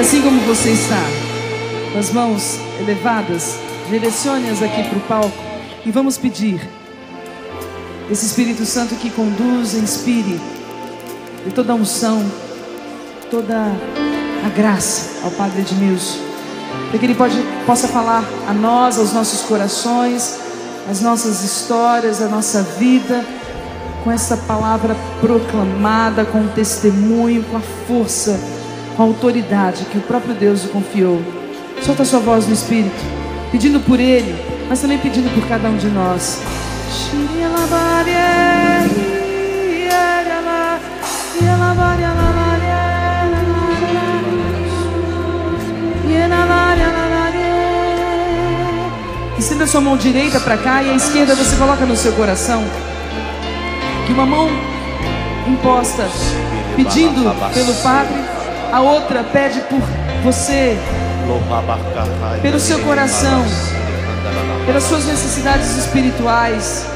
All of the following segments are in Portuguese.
assim como você está, com as mãos elevadas, direcione-as aqui para o palco e vamos pedir esse Espírito Santo que conduz, inspire, de toda a unção, toda a graça ao Padre Edmilson, para que ele possa falar a nós, aos nossos corações, as nossas histórias, a nossa vida, com essa palavra proclamada, com o testemunho, com a força, com a autoridade que o próprio Deus o confiou. Solta a sua voz no Espírito, pedindo por ele, mas também pedindo por cada um de nós. Estenda a sua mão direita para cá e a esquerda você coloca no seu coração. Que uma mão imposta pedindo pelo Padre, a outra pede por você, pelo seu coração, pelas suas necessidades espirituais.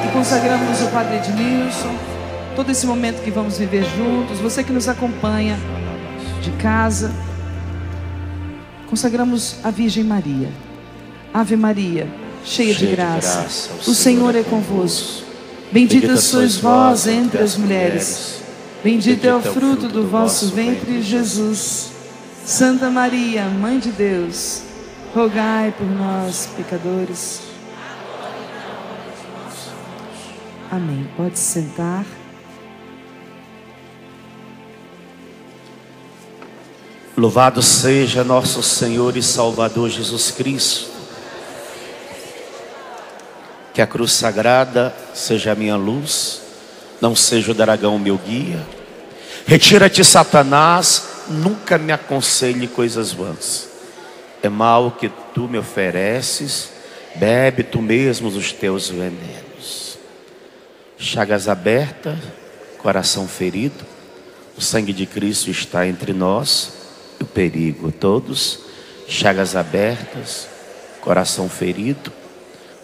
E consagramos o Padre Edmilson, todo esse momento que vamos viver juntos. Você que nos acompanha de casa, consagramos a Virgem Maria. Ave Maria, cheia de graça, o Senhor é convosco. Bendita sois vós entre as mulheres, bendito é o fruto do vosso ventre, Jesus. Santa Maria, Mãe de Deus, rogai por nós, pecadores. Amém. Pode se sentar. Louvado seja nosso Senhor e Salvador Jesus Cristo. Que a cruz sagrada seja a minha luz, não seja o dragão meu guia. Retira-te, Satanás, nunca me aconselhe coisas vãs. É mal que tu me ofereces, bebe tu mesmo os teus venenos. Chagas abertas, coração ferido, o sangue de Cristo está entre nós e o perigo. Todos, chagas abertas, coração ferido,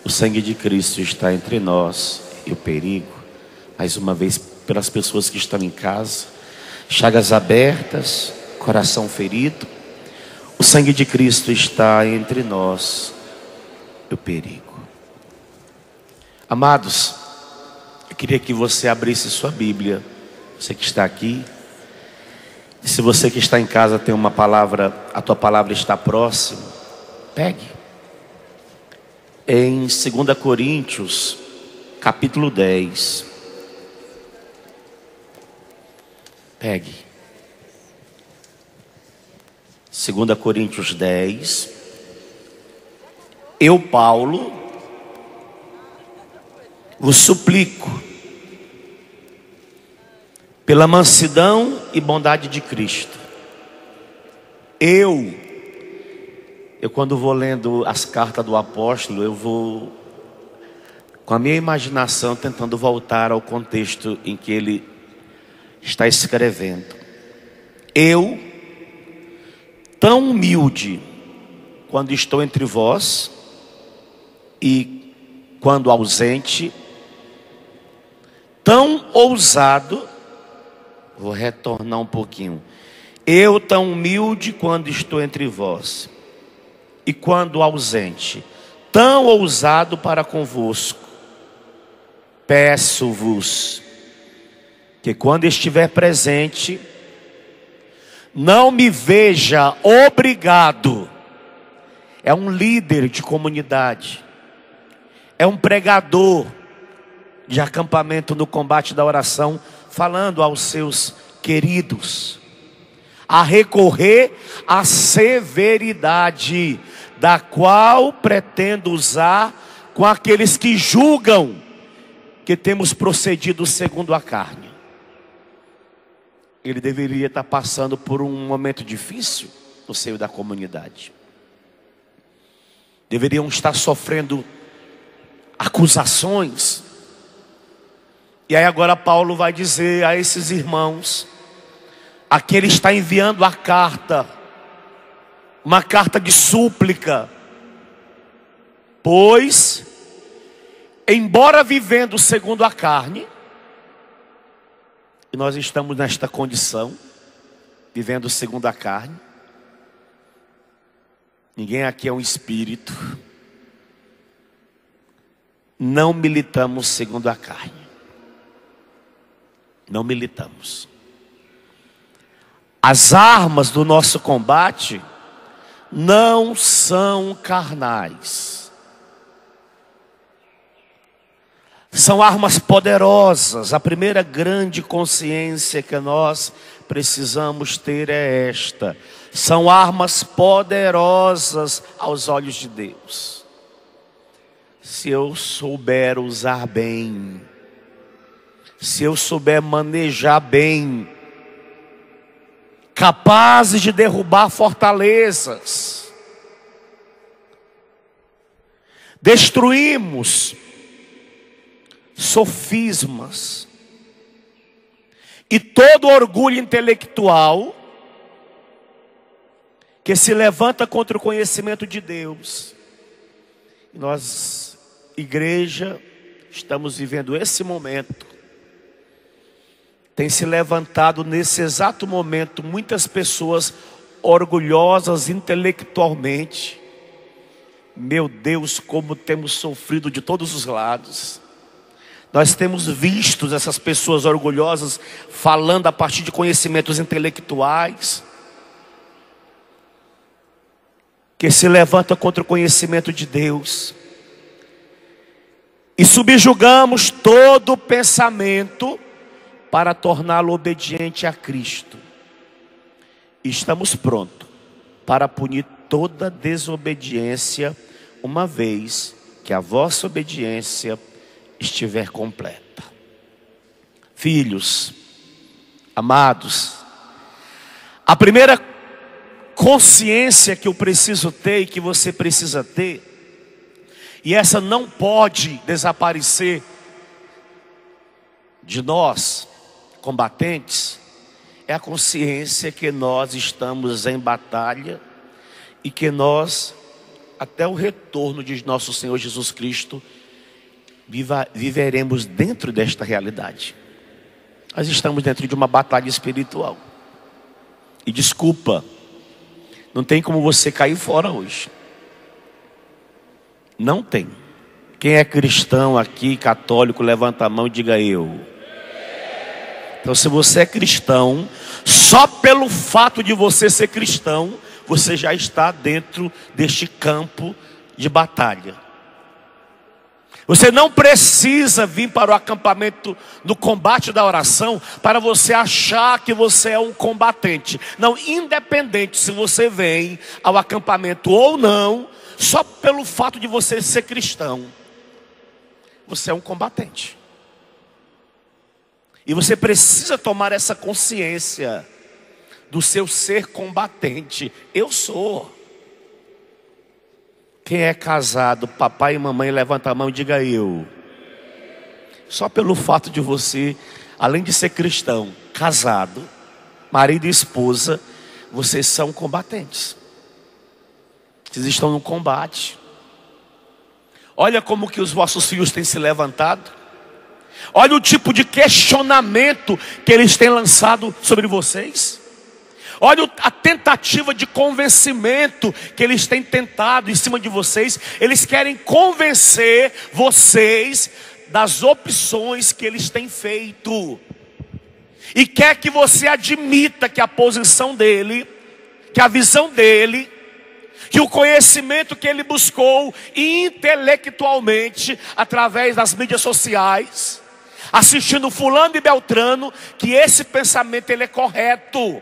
o sangue de Cristo está entre nós e o perigo. Mais uma vez, pelas pessoas que estão em casa, chagas abertas, coração ferido, o sangue de Cristo está entre nós e o perigo. Amados, eu queria que você abrisse sua Bíblia, você que está aqui. E se você que está em casa tem uma palavra, a tua palavra está próxima, pegue. Em 2 Coríntios, capítulo 10. Pegue. 2 Coríntios 10. Eu, Paulo, vos suplico, pela mansidão e bondade de Cristo. Eu quando vou lendo as cartas do apóstolo, eu vou com a minha imaginação tentando voltar ao contexto em que ele está escrevendo. Eu, tão humilde quando estou entre vós e quando ausente, tão ousado. Vou retornar um pouquinho. Eu, tão humilde quando estou entre vós e quando ausente, tão ousado para convosco, peço-vos que quando estiver presente, não me veja obrigado. É um líder de comunidade, é um pregador de acampamento no combate da oração, falando aos seus queridos a recorrer à severidade, da qual pretendo usar com aqueles que julgam que temos procedido segundo a carne. Ele deveria estar passando por um momento difícil no seio da comunidade. Deveriam estar sofrendo acusações. E aí agora Paulo vai dizer a esses irmãos, aqui ele está enviando a carta, uma carta de súplica, Pois, embora vivendo segundo a carne, e nós estamos nesta condição, vivendo segundo a carne, ninguém aqui é um espírito, não militamos segundo a carne. Não militamos. As armas do nosso combate não são carnais. São armas poderosas. A primeira grande consciência que nós precisamos ter é esta: são armas poderosas aos olhos de Deus. Se eu souber usar bem, se eu souber manejar bem, capazes de derrubar fortalezas, destruímos sofismas e todo orgulho intelectual que se levanta contra o conhecimento de Deus. E nós, igreja, estamos vivendo esse momento. Tem se levantado nesse exato momento muitas pessoas orgulhosas intelectualmente. Meu Deus, como temos sofrido de todos os lados. Nós temos visto essas pessoas orgulhosas falando a partir de conhecimentos intelectuais, que se levanta contra o conhecimento de Deus. E subjugamos todo pensamento para torná-lo obediente a Cristo. E estamos prontos para punir toda desobediência, uma vez que a vossa obediência estiver completa. Filhos, amados, a primeira consciência que eu preciso ter e que você precisa ter, e essa não pode desaparecer de nós, combatentes, é a consciência que nós estamos em batalha e que nós, até o retorno de nosso Senhor Jesus Cristo, viveremos dentro desta realidade. Nós estamos dentro de uma batalha espiritual. E desculpa, não tem como você cair fora hoje. Não tem. Quem é cristão aqui, católico, levanta a mão e diga eu. Então, se você é cristão, só pelo fato de você ser cristão, você já está dentro deste campo de batalha. Você não precisa vir para o acampamento no combate da oração para você achar que você é um combatente. Não, independente se você vem ao acampamento ou não, só pelo fato de você ser cristão, você é um combatente. E você precisa tomar essa consciência do seu ser combatente. Eu sou. Quem é casado, papai e mamãe, levanta a mão e diga eu. Só pelo fato de você, além de ser cristão, casado, marido e esposa, vocês são combatentes. Vocês estão no combate. Olha como que os vossos filhos têm se levantado. Olha o tipo de questionamento que eles têm lançado sobre vocês. Olha a tentativa de convencimento que eles têm tentado em cima de vocês. Eles querem convencer vocês das opções que eles têm feito. E quer que você admita que a posição dele, que a visão dele, que o conhecimento que ele buscou intelectualmente através das mídias sociais, assistindo fulano e beltrano, que esse pensamento ele é correto.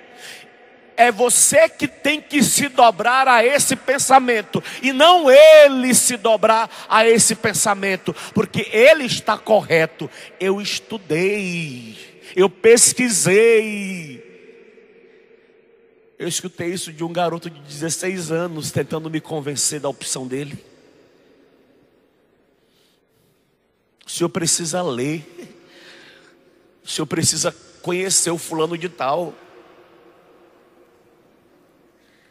É você que tem que se dobrar a esse pensamento, e não ele se dobrar a esse pensamento, porque ele está correto. Eu estudei, eu pesquisei. Eu escutei isso de um garoto de 16 anos tentando me convencer da opção dele. O senhor precisa ler, o senhor precisa conhecer o fulano de tal.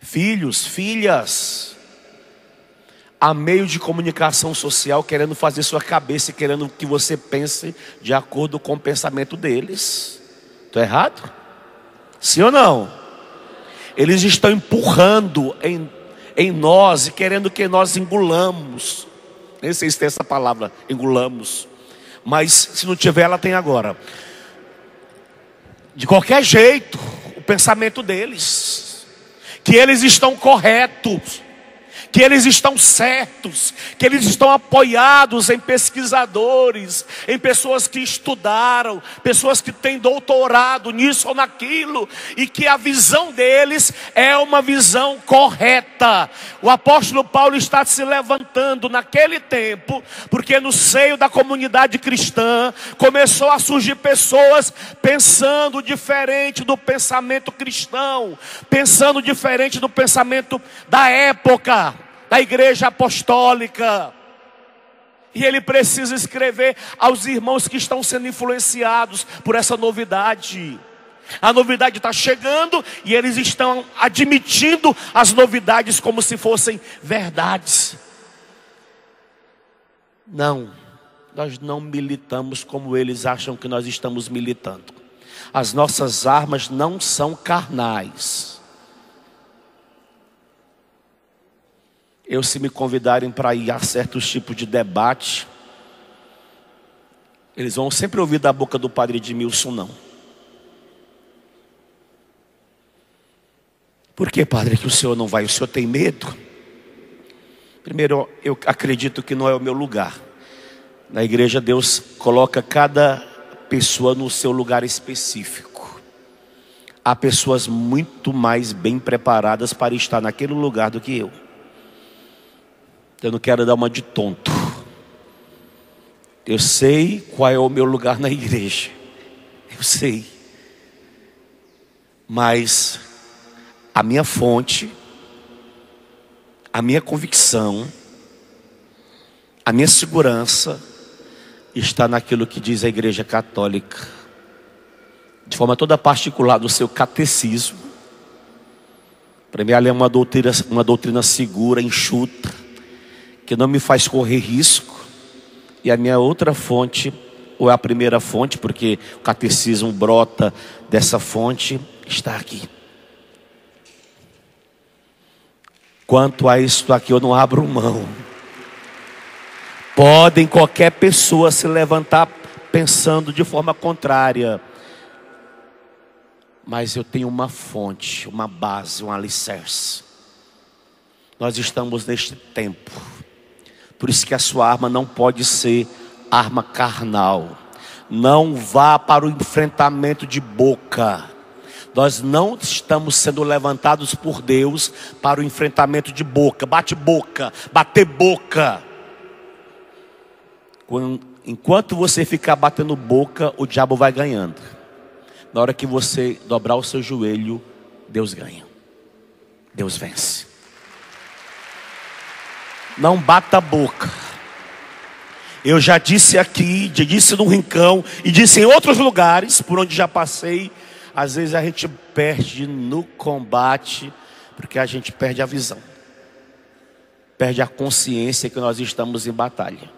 Filhos, filhas, há meio de comunicação social querendo fazer sua cabeça e querendo que você pense de acordo com o pensamento deles. Estou errado? Sim ou não? Eles estão empurrando em nós e querendo que nós engulamos. Nem sei se tem essa palavra, engulamos. Mas se não tiver, ela tem agora. De qualquer jeito, o pensamento deles, que eles estão corretos, que eles estão certos, que eles estão apoiados em pesquisadores, em pessoas que estudaram, pessoas que têm doutorado nisso ou naquilo, e que a visão deles é uma visão correta. O apóstolo Paulo está se levantando naquele tempo, porque no seio da comunidade cristã começou a surgir pessoas pensando diferente do pensamento cristão, pensando diferente do pensamento da época, da igreja apostólica. E ele precisa escrever aos irmãos que estão sendo influenciados por essa novidade. A novidade está chegando e eles estão admitindo as novidades como se fossem verdades. Não, nós não militamos como eles acham que nós estamos militando. As nossas armas não são carnais. Se me convidarem para ir a certos tipos de debate, eles vão sempre ouvir da boca do padre Edmilson, não. Por que, padre, que o senhor não vai? O senhor tem medo? Primeiro, eu acredito que não é o meu lugar. Na igreja, Deus coloca cada pessoa no seu lugar específico. Há pessoas muito mais bem preparadas para estar naquele lugar do que eu. Eu não quero dar uma de tonto. Eu sei qual é o meu lugar na igreja. Eu sei. Mas a minha fonte, a minha convicção, a minha segurança está naquilo que diz a Igreja Católica, de forma toda particular do seu catecismo. Para mim, ela é uma doutrina segura, enxuta, que não me faz correr risco. E a minha outra fonte, ou é a primeira fonte, porque o catecismo brota dessa fonte, está aqui. Quanto a isto aqui, eu não abro mão. Podem qualquer pessoa se levantar pensando de forma contrária, mas eu tenho uma fonte, uma base, um alicerce. Nós estamos neste tempo. Por isso que a sua arma não pode ser arma carnal. Não vá para o enfrentamento de boca. Nós não estamos sendo levantados por Deus para o enfrentamento de boca. Bate boca, bater boca. Enquanto você ficar batendo boca, o diabo vai ganhando. Na hora que você dobrar o seu joelho, Deus ganha. Deus vence. Não bata a boca. Eu já disse aqui, já disse no Rincão e disse em outros lugares por onde já passei. Às vezes a gente perde no combate porque a gente perde a visão, perde a consciência que nós estamos em batalha.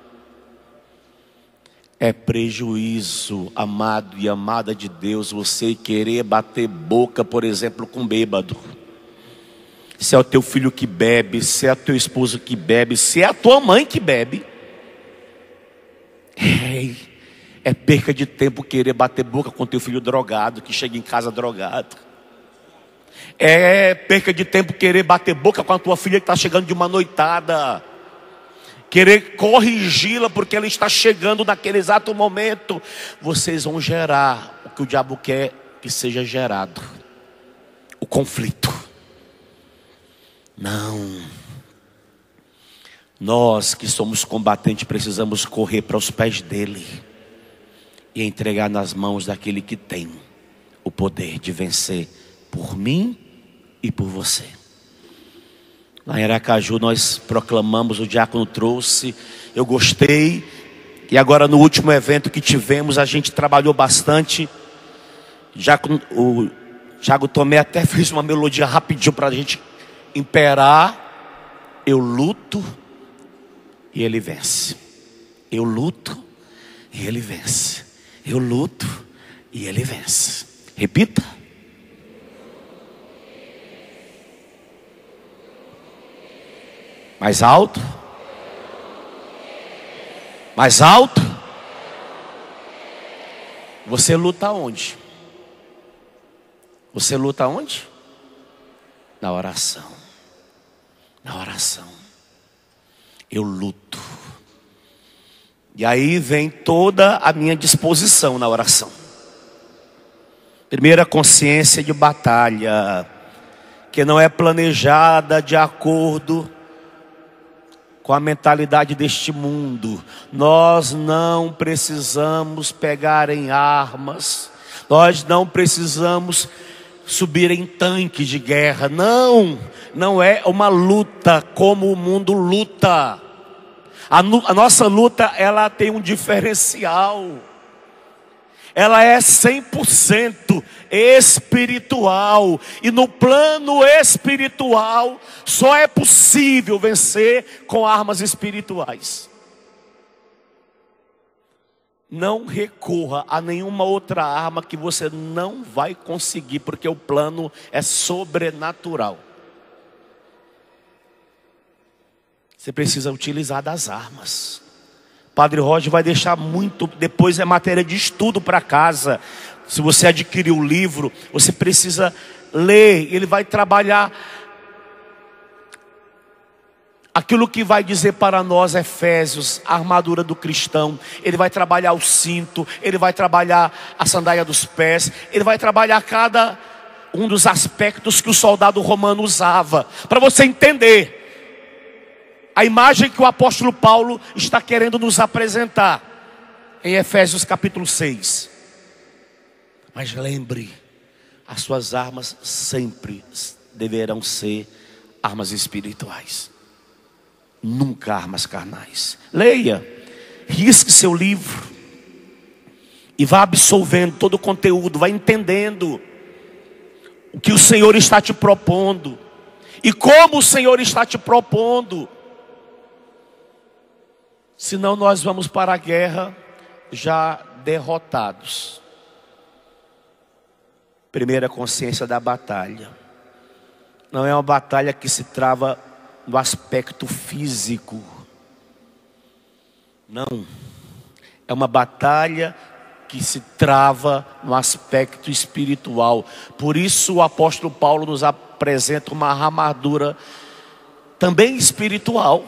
É prejuízo, amado e amada de Deus, você querer bater boca, por exemplo, com bêbado. Se é o teu filho que bebe, se é o teu esposo que bebe, se é a tua mãe que bebe, é perca de tempo querer bater boca com teu filho drogado, que chega em casa drogado. É perca de tempo querer bater boca com a tua filha que está chegando de uma noitada, querer corrigi-la porque ela está chegando naquele exato momento. Vocês vão gerar o que o diabo quer que seja gerado: o conflito. Não. Nós que somos combatentes precisamos correr para os pés dele e entregar nas mãos daquele que tem o poder de vencer por mim e por você. Lá em Aracaju nós proclamamos, o diácono trouxe, eu gostei. E agora no último evento que tivemos, a gente trabalhou bastante. O Thiago Tomé até fez uma melodia rapidinho para a gente imperar. Eu luto e ele vence. Eu luto e ele vence. Eu luto e ele vence. Repita. Mais alto. Mais alto. Você luta onde? Você luta onde? Na oração. Na oração. Eu luto. E aí vem toda a minha disposição na oração. Primeira consciência de batalha, que não é planejada de acordo com a mentalidade deste mundo. Nós não precisamos pegar em armas. Nós não precisamos subir em tanques de guerra. Não é uma luta como o mundo luta. A nossa luta, ela tem um diferencial. Ela é 100% espiritual. E no plano espiritual, só é possível vencer com armas espirituais. Não recorra a nenhuma outra arma que você não vai conseguir, porque o plano é sobrenatural. Você precisa utilizar das armas. Padre Roger vai deixar muito, depois é matéria de estudo para casa. Se você adquirir o livro, você precisa ler. Ele vai trabalhar aquilo que vai dizer para nós Efésios, a armadura do cristão. Ele vai trabalhar o cinto, ele vai trabalhar a sandália dos pés, ele vai trabalhar cada um dos aspectos que o soldado romano usava, para você entender a imagem que o apóstolo Paulo está querendo nos apresentar em Efésios capítulo 6. Mas lembre, as suas armas sempre deverão ser armas espirituais, nunca armas carnais. Leia, risque seu livro e vá absorvendo todo o conteúdo, vá entendendo o que o Senhor está te propondo e como o Senhor está te propondo. Senão nós vamos para a guerra já derrotados. Primeira consciência da batalha. Não é uma batalha que se trava no aspecto físico. Não. É uma batalha que se trava no aspecto espiritual. Por isso o apóstolo Paulo nos apresenta uma armadura também espiritual.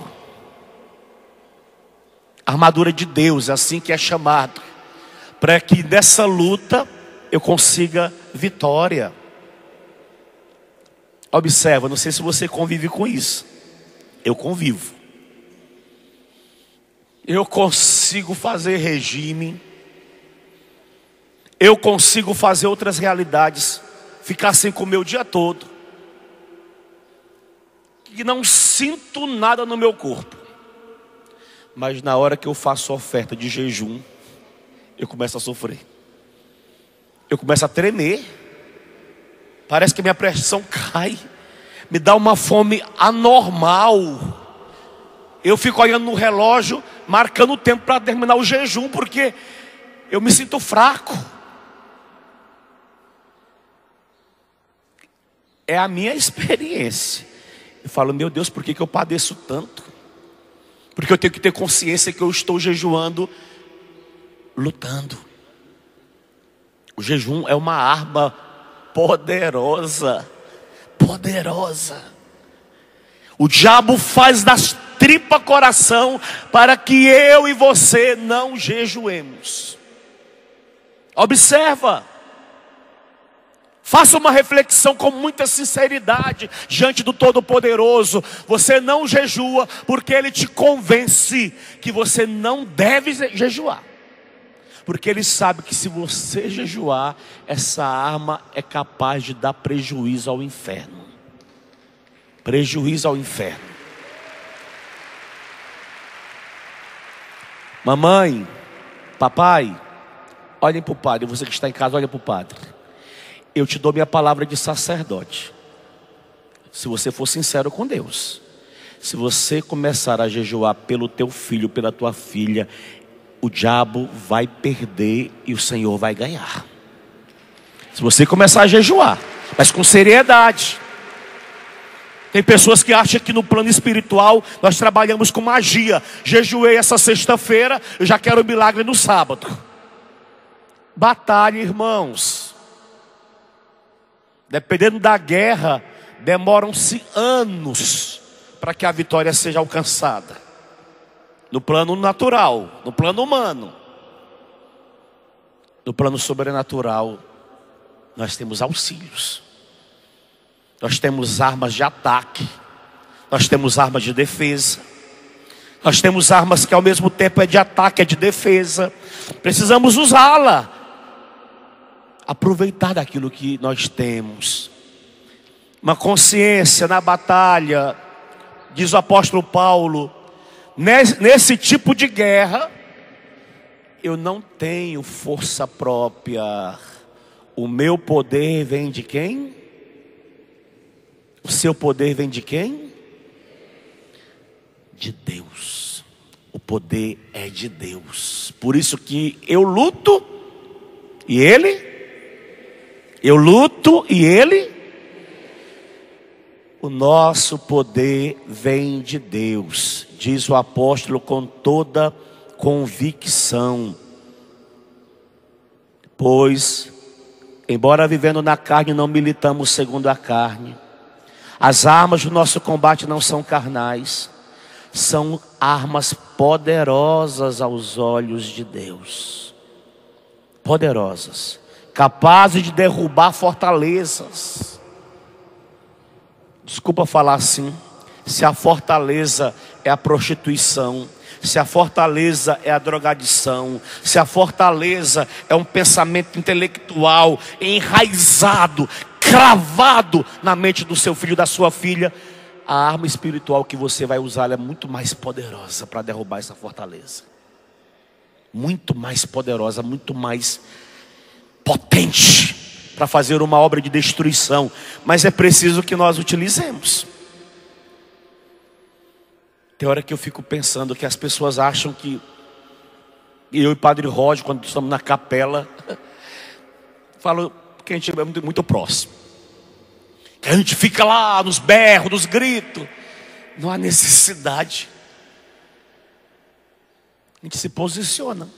Armadura de Deus, assim que é chamado, para que nessa luta eu consiga vitória. Observa, não sei se você convive com isso. Eu convivo. Eu consigo fazer regime. Eu consigo fazer outras realidades, ficar sem comer o dia todo, e não sinto nada no meu corpo. Mas na hora que eu faço oferta de jejum, eu começo a sofrer. Eu começo a tremer. Parece que minha pressão cai. Me dá uma fome anormal. Eu fico olhando no relógio, marcando o tempo para terminar o jejum, porque eu me sinto fraco. É a minha experiência. Eu falo, meu Deus, por que eu padeço tanto? Porque eu tenho que ter consciência que eu estou jejuando, lutando. O jejum é uma arma poderosa. Poderosa. O diabo faz das tripas coração para que eu e você não jejuemos. Observa. Faça uma reflexão com muita sinceridade diante do Todo-Poderoso. Você não jejua porque Ele te convence que você não deve jejuar. Porque Ele sabe que se você jejuar, essa arma é capaz de dar prejuízo ao inferno. Prejuízo ao inferno. Mamãe, papai, olhem para o padre. Você que está em casa, olha para o padre. Eu te dou minha palavra de sacerdote. Se você for sincero com Deus. Se você começar a jejuar pelo teu filho, pela tua filha, o diabo vai perder e o Senhor vai ganhar. Se você começar a jejuar, mas com seriedade. Tem pessoas que acham que no plano espiritual nós trabalhamos com magia. Jejuei essa sexta-feira, eu já quero o milagre no sábado. Batalha, irmãos. Dependendo da guerra, demoram-se anos para que a vitória seja alcançada. No plano natural, no plano humano. No plano sobrenatural, nós temos auxílios. Nós temos armas de ataque. Nós temos armas de defesa. Nós temos armas que ao mesmo tempo é de ataque, é de defesa. Precisamos usá-la. Aproveitar daquilo que nós temos. Uma consciência na batalha. Diz o apóstolo Paulo, nesse tipo de guerra, eu não tenho força própria. O meu poder vem de quem? O seu poder vem de quem? De Deus. O poder é de Deus. Por isso que eu luto e Ele. Eu luto e Ele. O nosso poder vem de Deus, diz o apóstolo com toda convicção. Pois, embora vivendo na carne, não militamos segundo a carne. As armas do nosso combate não são carnais, são armas poderosas aos olhos de Deus. Poderosas, capazes de derrubar fortalezas. Desculpa falar assim. Se a fortaleza é a prostituição, se a fortaleza é a drogadição, se a fortaleza é um pensamento intelectual enraizado, cravado na mente do seu filho, da sua filha, a arma espiritual que você vai usar é muito mais poderosa para derrubar essa fortaleza. Muito mais poderosa, muito mais potente para fazer uma obra de destruição. Mas é preciso que nós utilizemos. Tem hora que eu fico pensando que as pessoas acham que eu e Padre Roger, quando estamos na capela, falo que a gente é muito próximo, que a gente fica lá nos berros, nos gritos. Não há necessidade. A gente se posiciona.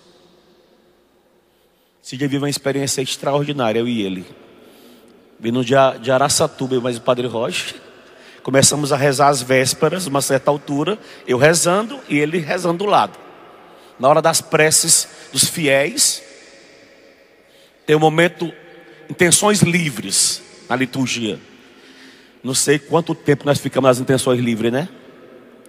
Esse dia vive uma experiência extraordinária, eu e ele. Vindo de Araçatuba, mas o Padre Roger. Começamos a rezar as vésperas, uma certa altura, eu rezando e ele rezando do lado. Na hora das preces dos fiéis, tem um momento, intenções livres na liturgia. Não sei quanto tempo nós ficamos nas intenções livres, né?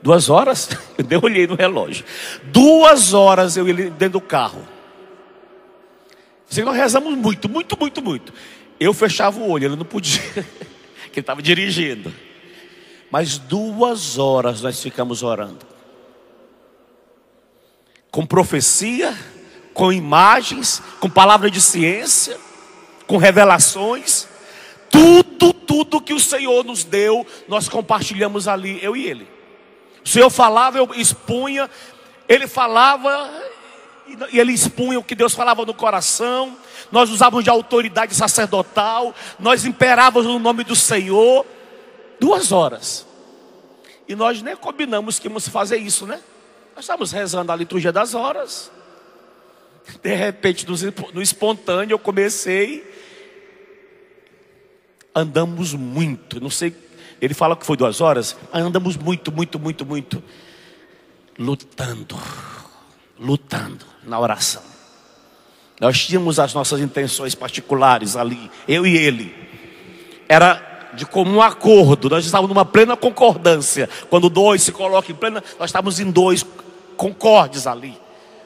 2 horas? Eu olhei no relógio. 2 horas eu ia dentro do carro. Nós rezamos muito. Eu fechava o olho, ele não podia, que ele estava dirigindo. Mas 2 horas nós ficamos orando. Com profecia, com imagens, com palavra de ciência, com revelações. Tudo que o Senhor nos deu, nós compartilhamos ali, eu e ele. O Senhor falava, eu expunha. Ele falava e ele expunha o que Deus falava no coração. Nós usávamos de autoridade sacerdotal. Nós imperávamos no nome do Senhor. 2 horas. E nós nem combinamos que íamos fazer isso, né? Nós estávamos rezando a liturgia das horas. De repente, no espontâneo, eu comecei. Andamos muito. Não sei, ele fala que foi 2 horas. Mas andamos muito. Lutando na oração. Nós tínhamos as nossas intenções particulares ali, eu e ele. Era de comum acordo, nós estávamos numa plena concordância. Quando 2 se colocam em plena, nós estávamos em 2 concordes ali,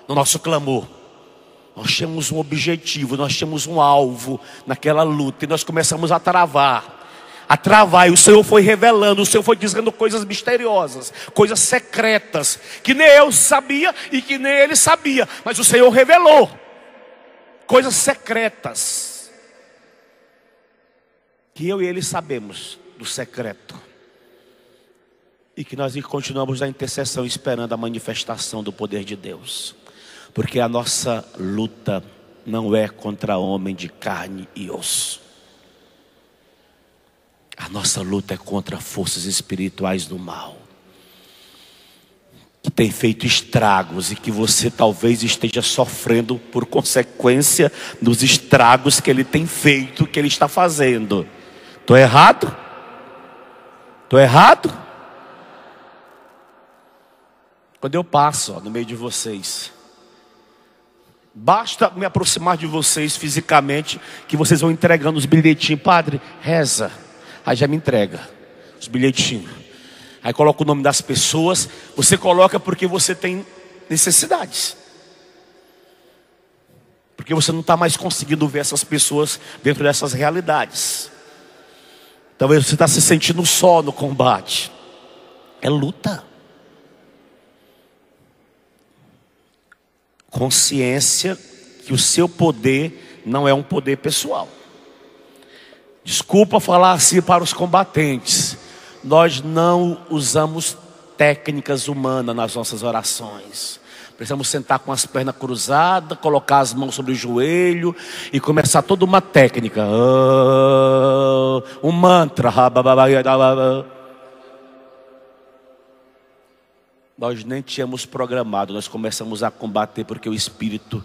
no nosso clamor. Nós tínhamos um objetivo, nós tínhamos um alvo naquela luta. E nós começamos a travar. E o Senhor foi revelando, o Senhor foi dizendo coisas misteriosas, coisas secretas, que nem eu sabia e que nem ele sabia. Mas o Senhor revelou coisas secretas, que eu e ele sabemos do secreto. E que nós continuamos na intercessão esperando a manifestação do poder de Deus. Porque a nossa luta não é contra homem de carne e osso. A nossa luta é contra forças espirituais do mal, que tem feito estragos e que você talvez esteja sofrendo por consequência dos estragos que ele tem feito, que ele está fazendo. Estou errado? Estou errado? Quando eu passo no meio de vocês, basta me aproximar de vocês fisicamente, que vocês vão entregando os bilhetinhos. Padre, reza. Aí já me entrega os bilhetinhos. Aí coloca o nome das pessoas. Você coloca porque você tem necessidades. Porque você não está mais conseguindo ver essas pessoas dentro dessas realidades. Talvez você está se sentindo só no combate. É luta. Consciência que o seu poder não é um poder pessoal. Desculpa falar assim para os combatentes. Nós não usamos técnicas humanas nas nossas orações. Precisamos sentar com as pernas cruzadas, colocar as mãos sobre o joelho e começar toda uma técnica. Um mantra. Nós nem tínhamos programado, nós começamos a combater porque o Espírito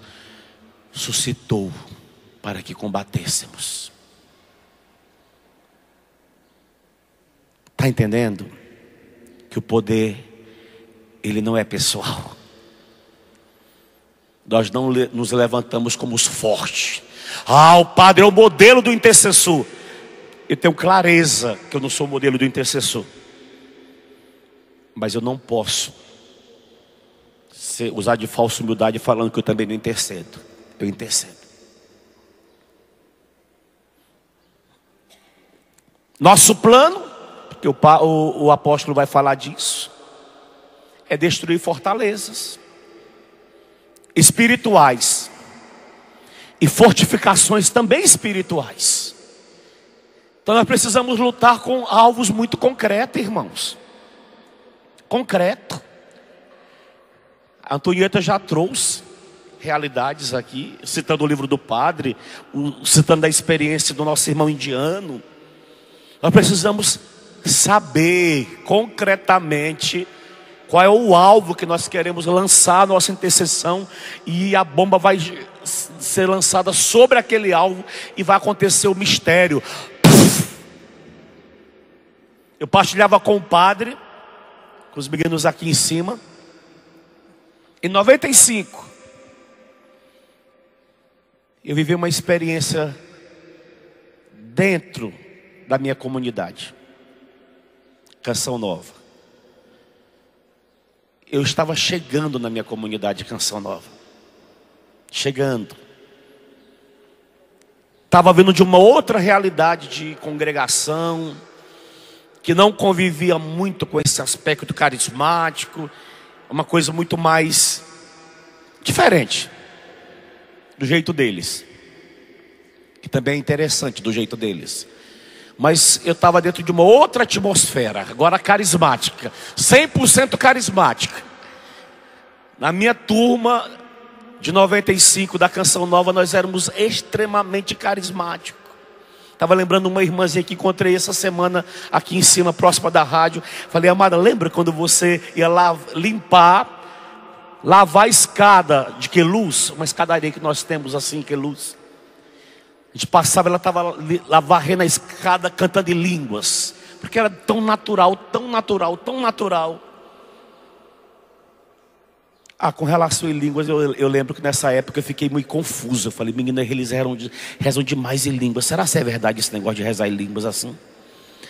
suscitou para que combatêssemos. Está entendendo? Que o poder, ele não é pessoal. Nós não nos levantamos como os fortes. O padre é o modelo do intercessor. Eu tenho clareza que eu não sou o modelo do intercessor. Mas eu não posso usar de falsa humildade falando que eu também não intercedo. Eu intercedo. Nosso plano, porque o apóstolo vai falar disso, é destruir fortalezas espirituais e fortificações também espirituais. Então nós precisamos lutar com alvos muito concretos, irmãos. Concreto. A Antonieta já trouxe realidades aqui, citando o livro do padre, citando a experiência do nosso irmão indiano. Nós precisamos saber concretamente qual é o alvo que nós queremos lançar a nossa intercessão, e a bomba vai ser lançada sobre aquele alvo e vai acontecer o mistério. Eu partilhava com o padre, com os meninos aqui em cima, em 95 eu vivi uma experiência dentro da minha comunidade, Canção Nova. Eu estava chegando na minha comunidade Canção Nova. Chegando. Estava vindo de uma outra realidade de congregação, que não convivia muito com esse aspecto carismático. Uma coisa muito mais diferente do jeito deles, que também é interessante do jeito deles. Mas eu estava dentro de uma outra atmosfera, agora carismática, 100% carismática. Na minha turma de 95 da Canção Nova, nós éramos extremamente carismáticos. Estava lembrando uma irmãzinha que encontrei essa semana aqui em cima, próxima da rádio. Falei, amada, lembra quando você ia lá lavar a escada de Queluz? Uma escadaria que nós temos assim em Queluz. A gente passava, ela estava lá varrendo a escada cantando em línguas. Porque era tão natural, tão natural, tão natural. Com relação em línguas, eu lembro que nessa época eu fiquei muito confuso. Eu falei, menina, eles rezam demais em línguas. Será que é verdade esse negócio de rezar em línguas assim?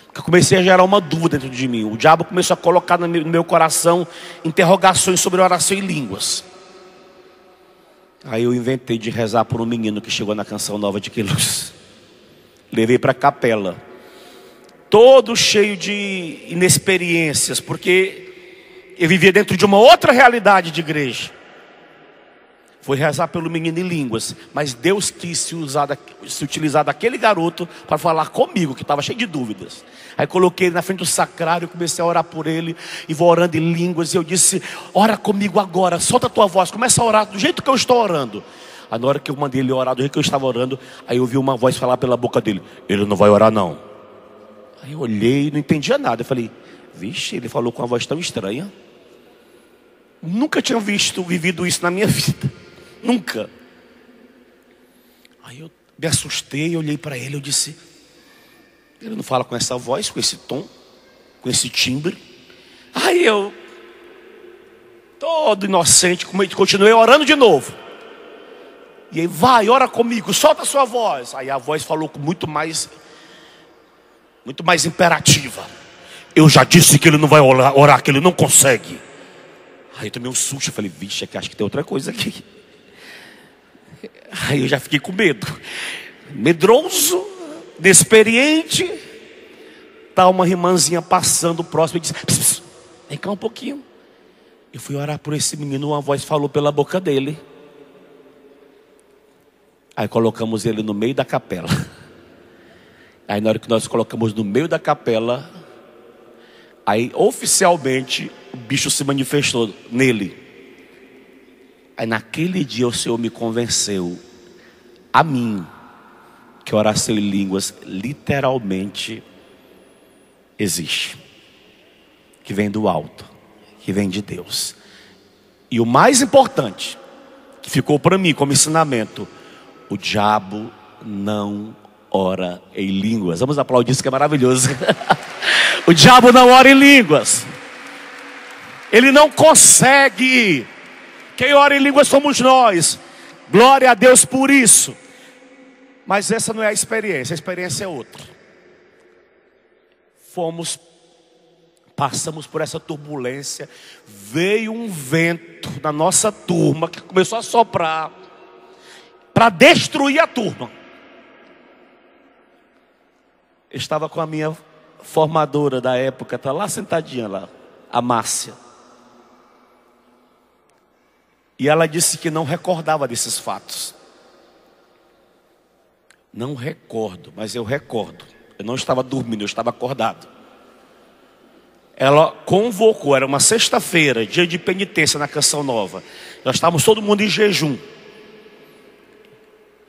Porque eu comecei a gerar uma dúvida dentro de mim. O diabo começou a colocar no meu coração interrogações sobre oração em línguas. Aí eu inventei de rezar por um menino que chegou na Canção Nova de Queluz. Levei para a capela, todo cheio de inexperiências, porque eu vivia dentro de uma outra realidade de igreja. foi rezar pelo menino em línguas, mas Deus quis se utilizar daquele garoto para falar comigo, que estava cheio de dúvidas. Aí coloquei ele na frente do sacrário, comecei a orar por ele, e vou orando em línguas, e eu disse: ora comigo agora, solta a tua voz, começa a orar do jeito que eu estou orando. Aí na hora que eu mandei ele orar do jeito que eu estava orando, aí eu ouvi uma voz falar pela boca dele: ele não vai orar não. Aí eu olhei e não entendia nada, eu falei: vixe, ele falou com uma voz tão estranha. Nunca tinha vivido isso na minha vida. Nunca. Aí eu me assustei, olhei para ele, eu disse: ele não fala com essa voz, com esse tom, com esse timbre. Aí eu, todo inocente, continuei orando de novo. E aí: vai, ora comigo, solta a sua voz. Aí a voz falou com muito mais imperativa: eu já disse que ele não vai orar, que ele não consegue. Aí eu tomei um susto, eu falei: vixe, é que acho que tem outra coisa aqui. Aí eu já fiquei com medo, medroso, inexperiente. Tá uma irmãzinha passando próximo e disse: pss, pss, vem cá um pouquinho. Eu fui orar por esse menino, uma voz falou pela boca dele. Aí colocamos ele no meio da capela. Aí na hora que nós colocamos no meio da capela, aí oficialmente o bicho se manifestou nele. Aí naquele dia o Senhor me convenceu, a mim, que oração em línguas literalmente existe, que vem do alto, que vem de Deus. E o mais importante, que ficou para mim como ensinamento: o diabo não ora em línguas. Vamos aplaudir, isso que é maravilhoso. O diabo não ora em línguas. Ele não consegue. Quem ora em línguas somos nós. Glória a Deus por isso. Mas essa não é a experiência é outra. Passamos por essa turbulência. Veio um vento na nossa turma que começou a soprar para destruir a turma. Eu estava com a minha formadora da época, está lá sentadinha lá, a Márcia. E ela disse que não recordava desses fatos. Não recordo, mas eu recordo. Eu não estava dormindo, eu estava acordado. Ela convocou, era uma sexta-feira, dia de penitência na Canção Nova. Nós estávamos todo mundo em jejum.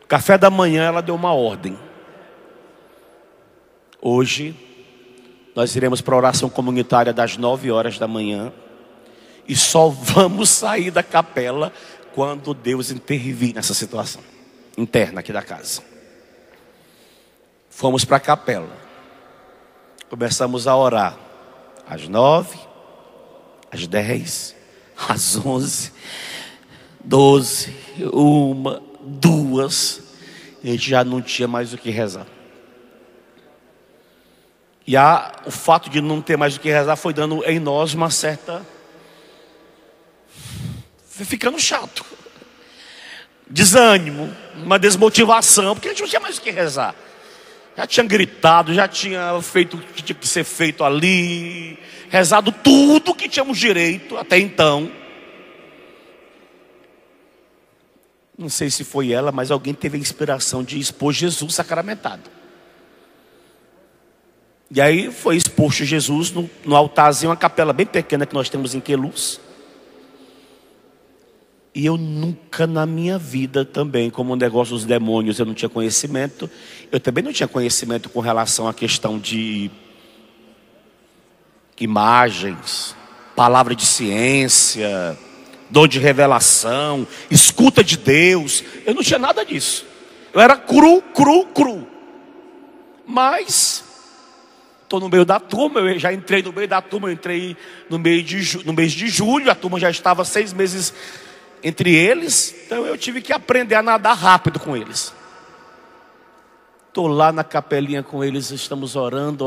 Café da manhã ela deu uma ordem: hoje nós iremos para a oração comunitária das 9 horas da manhã. E só vamos sair da capela quando Deus intervir nessa situação interna aqui da casa. Fomos para a capela. Começamos a orar às 9, às 10, às 11, 12, 1, 2. A gente já não tinha mais o que rezar. E o fato de não ter mais o que rezar foi dando em nós uma certa... foi ficando chato. Desânimo, uma desmotivação, porque a gente não tinha mais o que rezar. Já tinha gritado, já tinha feito o que tinha que ser feito ali, rezado tudo que tínhamos direito até então. Não sei se foi ela, mas alguém teve a inspiração de expor Jesus sacramentado. E aí foi exposto Jesus no altarzinho, uma capela bem pequena que nós temos em Queluz. E eu nunca na minha vida também, como o negócio dos demônios, eu não tinha conhecimento. Eu também não tinha conhecimento com relação à questão de imagens, palavra de ciência, dom de revelação, escuta de Deus. Eu não tinha nada disso. Eu era cru. Mas estou no meio da turma, eu já entrei no meio da turma, eu entrei no mês de julho, a turma já estava 6 meses entre eles, então eu tive que aprender a nadar rápido com eles. Estou lá na capelinha com eles, estamos orando.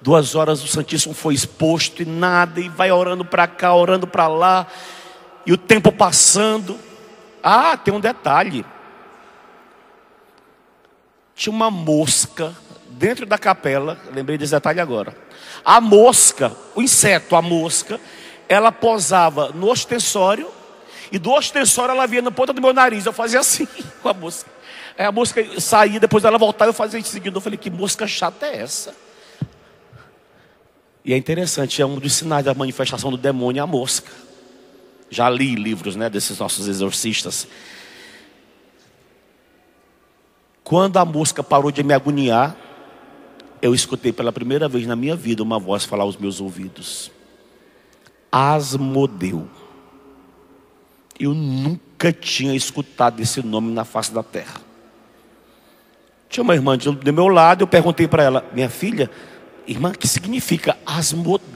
2 horas o Santíssimo foi exposto e nada, e vai orando para cá, orando para lá, e o tempo passando. Tem um detalhe. Tinha uma mosca dentro da capela, lembrei desse detalhe agora. A mosca, o inseto, a mosca, ela posava no ostensório E do ostensório ela vinha na ponta do meu nariz. Eu fazia assim com a mosca. Aí a mosca saía, depois ela voltava, eu fazia isso seguindo. Eu falei, que mosca chata é essa? E é interessante, é um dos sinais da manifestação do demônio, a mosca. Já li livros, né, desses nossos exorcistas. Quando a mosca parou de me agoniar, eu escutei pela primeira vez na minha vida uma voz falar aos meus ouvidos: Asmodeu. Eu nunca tinha escutado esse nome na face da terra. Tinha uma irmã do meu lado, eu perguntei para ela, minha filha, irmã, que significa Asmodeu?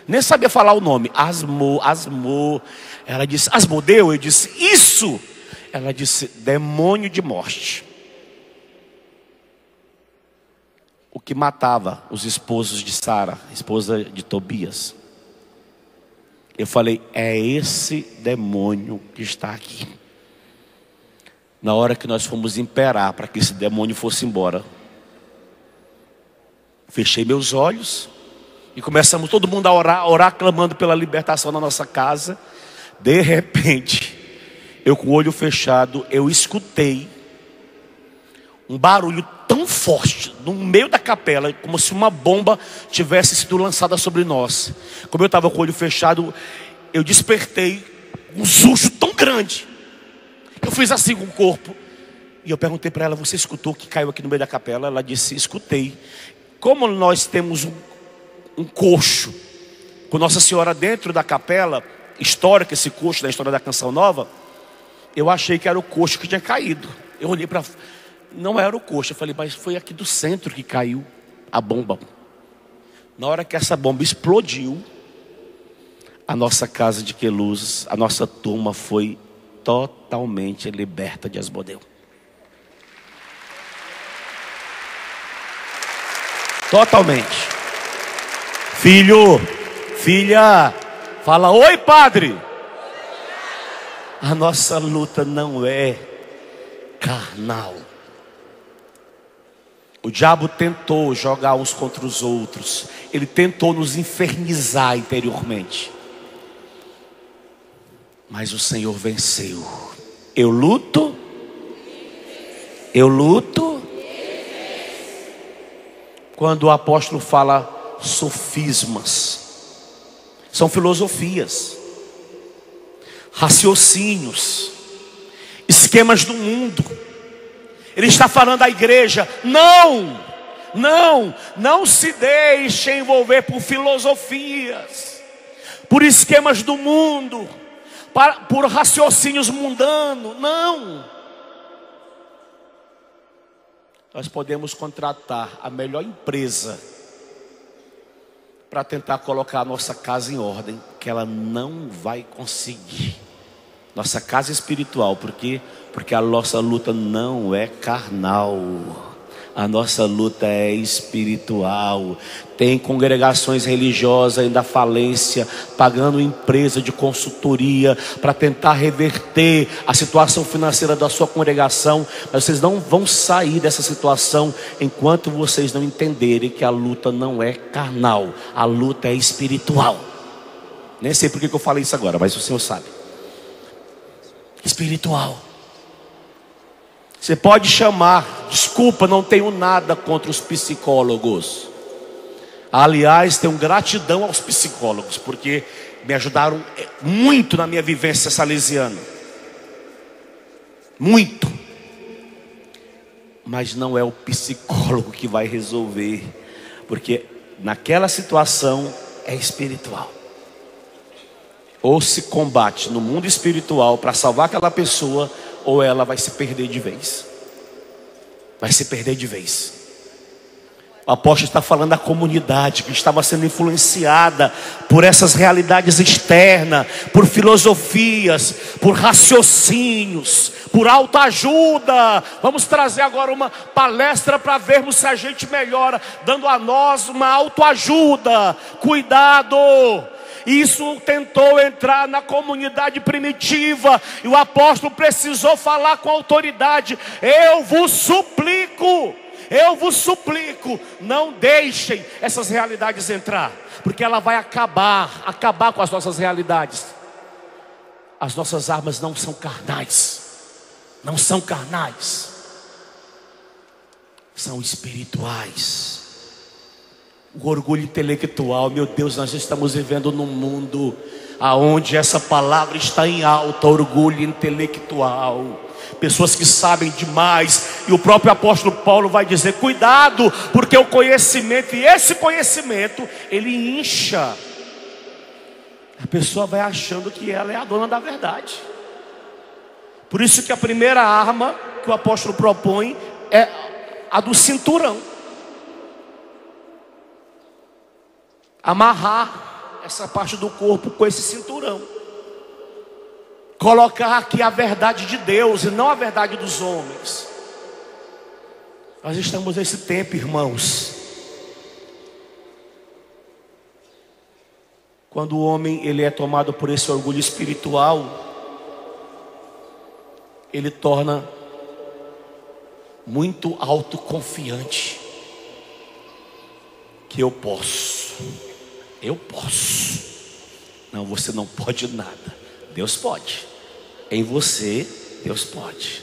Nem sabia falar o nome. Asmo. Ela disse, Asmodeu? Eu disse, isso! Ela disse, demônio de morte. O que matava os esposos de Sara, esposa de Tobias. Eu falei, é esse demônio que está aqui. Na hora que nós fomos imperar para que esse demônio fosse embora, fechei meus olhos e começamos todo mundo a orar clamando pela libertação na nossa casa. De repente, eu com o olho fechado, eu escutei um barulho tão forte no meio da capela, como se uma bomba tivesse sido lançada sobre nós. Como eu estava com o olho fechado, eu despertei um susto tão grande. Eu fiz assim com o corpo. E eu perguntei para ela, você escutou o que caiu aqui no meio da capela? Ela disse, escutei. Como nós temos um coxo com Nossa Senhora dentro da capela histórica, esse coxo da história da Canção Nova, eu achei que era o coxo que tinha caído. Eu olhei para... Não era o coxo. Eu falei, mas foi aqui do centro que caiu a bomba. Na hora que essa bomba explodiu, a nossa casa de Queluz, a nossa turma foi totalmente liberta de Asmodeu. Totalmente. Filho, filha, fala, oi padre. A nossa luta não é carnal. O diabo tentou jogar uns contra os outros. Ele tentou nos infernizar interiormente. Mas o Senhor venceu. Eu luto. Quando o apóstolo fala sofismas, são filosofias, raciocínios, esquemas do mundo. Ele está falando à igreja, não se deixe envolver por filosofias, por esquemas do mundo, por raciocínios mundanos. Não. Nós podemos contratar a melhor empresa para tentar colocar a nossa casa em ordem, que ela não vai conseguir. Nossa casa espiritual, porque a nossa luta não é carnal. A nossa luta é espiritual. Tem congregações religiosas ainda falência, pagando empresa de consultoria para tentar reverter a situação financeira da sua congregação. Mas vocês não vão sair dessa situação enquanto vocês não entenderem que a luta não é carnal. A luta é espiritual. Nem sei por que eu falei isso agora, mas o Senhor sabe. Espiritual. Você pode chamar, desculpa, não tenho nada contra os psicólogos. Aliás, tenho gratidão aos psicólogos, porque me ajudaram muito na minha vivência salesiana. Muito. Mas não é o psicólogo que vai resolver, porque naquela situação é espiritual. Ou se combate no mundo espiritual para salvar aquela pessoa, ou ela vai se perder de vez. Vai se perder de vez. O apóstolo está falando da comunidade que estava sendo influenciada por essas realidades externas, por filosofias, por raciocínios, por autoajuda. Vamos trazer agora uma palestra para vermos se a gente melhora, dando a nós uma autoajuda. Cuidado! Isso tentou entrar na comunidade primitiva, e o apóstolo precisou falar com autoridade. Eu vos suplico, não deixem essas realidades entrar, porque ela vai acabar com as nossas realidades. as nossas armas não são carnais. Não são carnais. São espirituais. O orgulho intelectual, meu Deus, nós estamos vivendo num mundo aonde essa palavra está em alta, orgulho intelectual. Pessoas que sabem demais, e o próprio apóstolo Paulo vai dizer: cuidado, porque o conhecimento, e esse conhecimento, ele incha. A pessoa vai achando que ela é a dona da verdade. Por isso que a primeira arma que o apóstolo propõe é a do cinturão. Amarrar essa parte do corpo com esse cinturão. Colocar aqui a verdade de Deus e não a verdade dos homens. Nós estamos nesse tempo, irmãos, quando o homem ele é tomado por esse orgulho espiritual, ele torna muito autoconfiante. Que eu posso. Não, você não pode nada. Deus pode. Em você, Deus pode.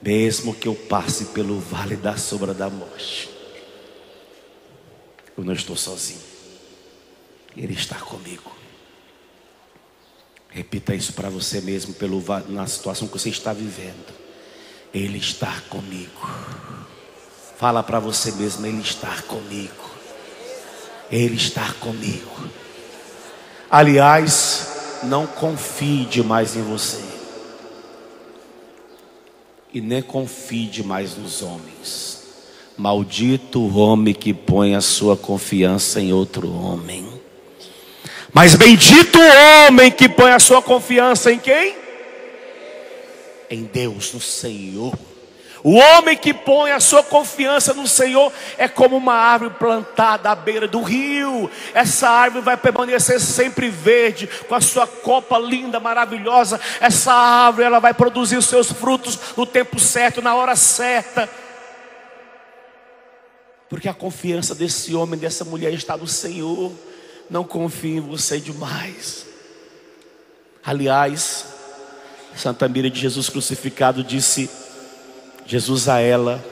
Mesmo que eu passe pelo vale da sombra da morte, eu não estou sozinho. Ele está comigo. Repita isso para você mesmo, na situação que você está vivendo. Ele está comigo. Fala para você mesmo: Ele está comigo. Ele está comigo. Aliás, não confie demais em você. E nem confie demais nos homens. Maldito o homem que põe a sua confiança em outro homem. Mas bendito o homem que põe a sua confiança em quem? Em Deus, no Senhor. O homem que põe a sua confiança no Senhor é como uma árvore plantada à beira do rio. Essa árvore vai permanecer sempre verde, com a sua copa linda, maravilhosa. Essa árvore ela vai produzir os seus frutos no tempo certo, na hora certa. Porque a confiança desse homem, dessa mulher está no Senhor. Não confie em você demais. Aliás, Santa Mira de Jesus crucificado disse Jesus a ela: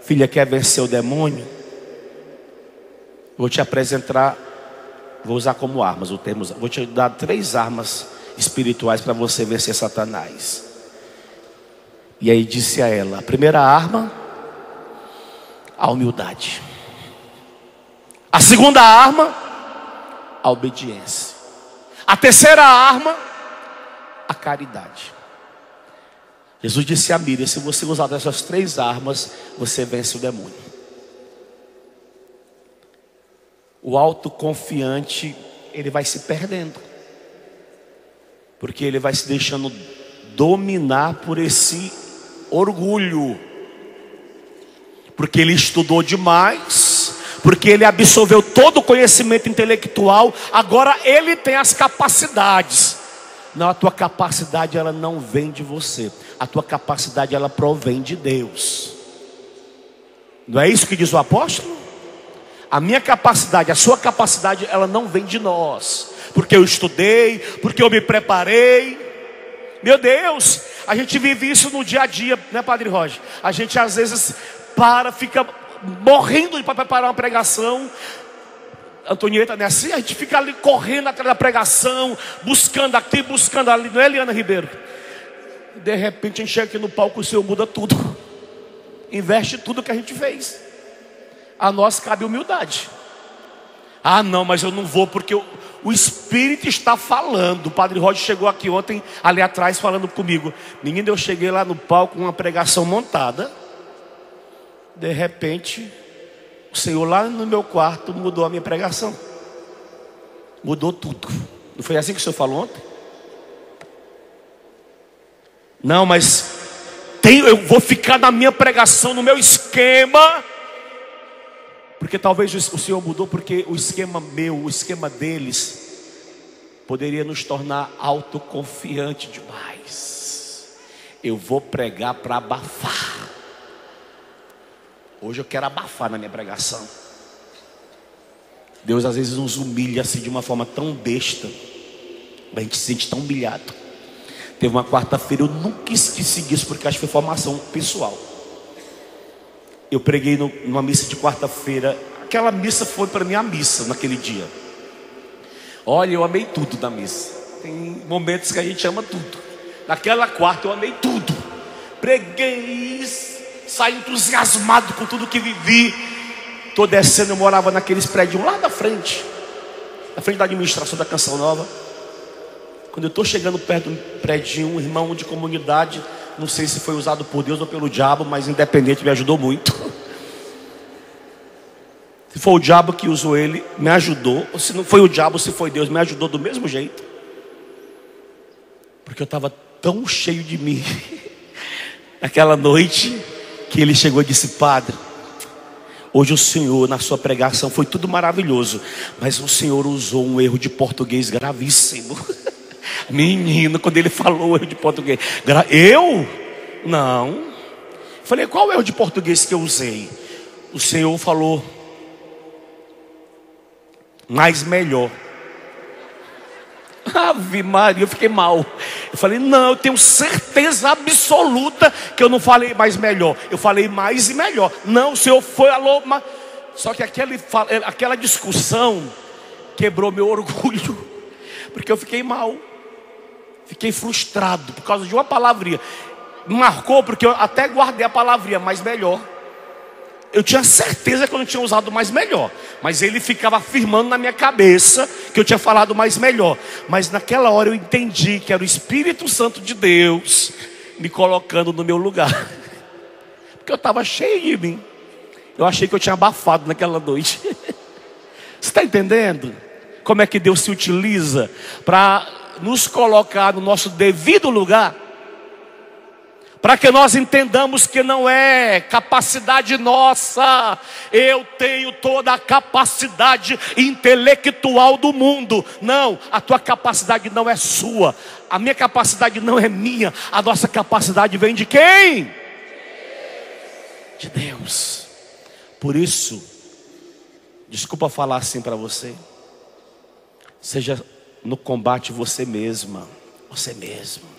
filha, quer vencer o demônio? Vou te apresentar, vou usar como armas o termo, vou te dar 3 armas espirituais para você vencer Satanás. E aí disse a ela: a primeira arma, a humildade. A segunda arma, a obediência. A terceira arma, a caridade. Jesus disse a Miriam: se você usar dessas 3 armas, você vence o demônio. O autoconfiante, ele vai se perdendo, porque ele vai se deixando dominar por esse orgulho, porque ele estudou demais, porque ele absorveu todo o conhecimento intelectual. Agora ele tem as capacidades. Não, a tua capacidade ela não vem de você. A tua capacidade ela provém de Deus. Não é isso que diz o apóstolo? A minha capacidade, a sua capacidade, ela não vem de nós. Porque eu estudei, porque eu me preparei. Meu Deus, a gente vive isso no dia a dia, né, Padre Roger? A gente às vezes fica morrendo para preparar uma pregação. Antonieta, né? Assim, a gente fica ali correndo atrás da pregação, buscando aqui, buscando ali, não é, Eliana Ribeiro? De repente a gente chega aqui no palco, o Senhor muda tudo, investe tudo que a gente fez. A nós cabe humildade. Ah não, mas eu não vou porque o Espírito está falando. O Padre Roger chegou aqui ontem, ali atrás, falando comigo. Menino, eu cheguei lá no palco com uma pregação montada. De repente o Senhor lá no meu quarto mudou a minha pregação. Mudou tudo. Não foi assim que o Senhor falou ontem? Não, mas eu vou ficar na minha pregação, no meu esquema. Porque talvez o Senhor mudou, porque o esquema meu, o esquema deles poderia nos tornar autoconfiante demais. Eu vou pregar para abafar. Hoje eu quero abafar na minha pregação. Deus às vezes nos humilha assim de uma forma tão besta. A gente se sente tão humilhado. Teve uma quarta-feira, eu nunca esqueci disso, porque acho que foi formação pessoal. Eu preguei numa missa de quarta-feira. Aquela missa foi para mim a missa naquele dia. Olha, eu amei tudo da missa. Tem momentos que a gente ama tudo. Naquela quarta eu amei tudo. Preguei, saí entusiasmado com tudo que vivi. Estou descendo, eu morava naqueles prédios lá da frente. Na frente da administração da Canção Nova. Quando eu estou chegando perto do prédio, um irmão de comunidade, não sei se foi usado por Deus ou pelo diabo, mas independente, me ajudou muito. Se foi o diabo que usou ele, me ajudou. Ou se não foi o diabo, se foi Deus, me ajudou do mesmo jeito. Porque eu estava tão cheio de mim naquela noite, que ele chegou e disse: padre, hoje o senhor na sua pregação foi tudo maravilhoso, mas o senhor usou um erro de português gravíssimo. Menino, quando ele falou erro de português, eu? Não. Falei, qual erro de português que eu usei? O senhor falou mais melhor. Ave Maria, eu fiquei mal. Eu falei, não, eu tenho certeza absoluta que eu não falei mais melhor. Eu falei mais e melhor. Não, o senhor falou, mas... Só que aquela discussão quebrou meu orgulho. Porque eu fiquei mal. Fiquei frustrado por causa de uma palavrinha. Me marcou porque eu até guardei a palavrinha mais melhor. Eu tinha certeza que eu não tinha usado mais melhor, mas ele ficava afirmando na minha cabeça que eu tinha falado mais melhor. Mas naquela hora eu entendi que era o Espírito Santo de Deus me colocando no meu lugar. Porque eu estava cheio de mim. Eu achei que eu tinha abafado naquela noite. Você está entendendo? Como é que Deus se utiliza para nos colocar no nosso devido lugar? Para que nós entendamos que não é capacidade nossa. Eu tenho toda a capacidade intelectual do mundo. Não, a tua capacidade não é sua. A minha capacidade não é minha. A nossa capacidade vem de quem? De Deus. Por isso, desculpa falar assim para você, seja no combate você mesma, você mesmo.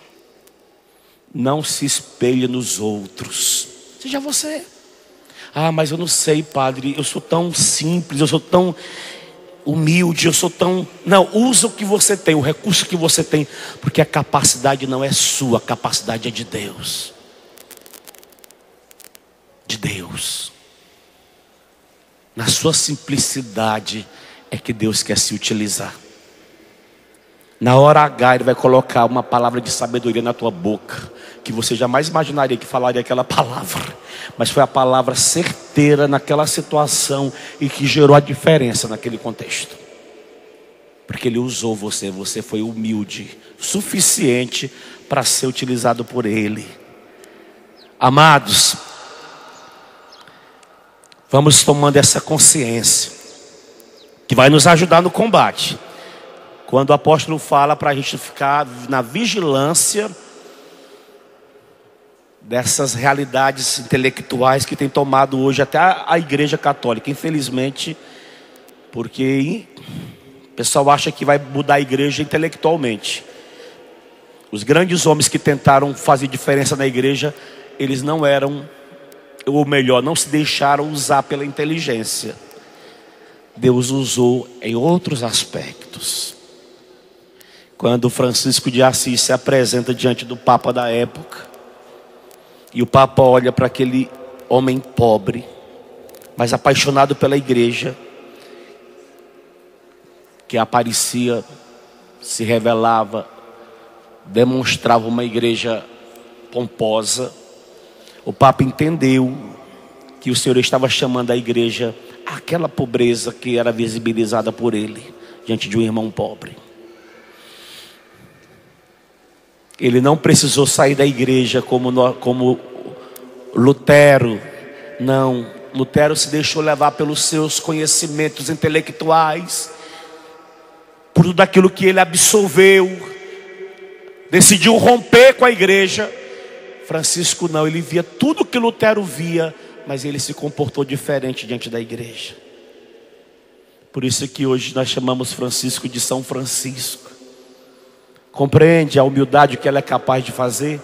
Não se espelhe nos outros. Seja você. Ah, mas eu não sei, padre, eu sou tão simples, eu sou tão humilde, eu sou tão... Não, usa o que você tem, o recurso que você tem, porque a capacidade não é sua, a capacidade é de Deus. De Deus. Na sua simplicidade é que Deus quer se utilizar. Na hora H Ele vai colocar uma palavra de sabedoria na tua boca, que você jamais imaginaria que falaria aquela palavra, mas foi a palavra certeira naquela situação e que gerou a diferença naquele contexto. Porque Ele usou você, você foi humilde, suficiente para ser utilizado por Ele. Amados, vamos tomando essa consciência, que vai nos ajudar no combate. Quando o apóstolo fala para a gente ficar na vigilância dessas realidades intelectuais que tem tomado hoje até a igreja católica, infelizmente, porque o pessoal acha que vai mudar a igreja intelectualmente. Os grandes homens que tentaram fazer diferença na igreja, eles não eram, ou melhor, não se deixaram usar pela inteligência. Deus usou em outros aspectos. Quando Francisco de Assis se apresenta diante do Papa da época, e o Papa olha para aquele homem pobre, mas apaixonado pela igreja, que aparecia, se revelava, demonstrava uma igreja pomposa, o Papa entendeu que o Senhor estava chamando a igreja àquela pobreza que era visibilizada por ele, diante de um irmão pobre. Ele não precisou sair da igreja como Lutero. Não, Lutero se deixou levar pelos seus conhecimentos intelectuais, por tudo aquilo que ele absorveu, decidiu romper com a igreja. Francisco não, ele via tudo que Lutero via, mas ele se comportou diferente diante da igreja. Por isso que hoje nós chamamos Francisco de São Francisco. Compreende a humildade que ela é capaz de fazer?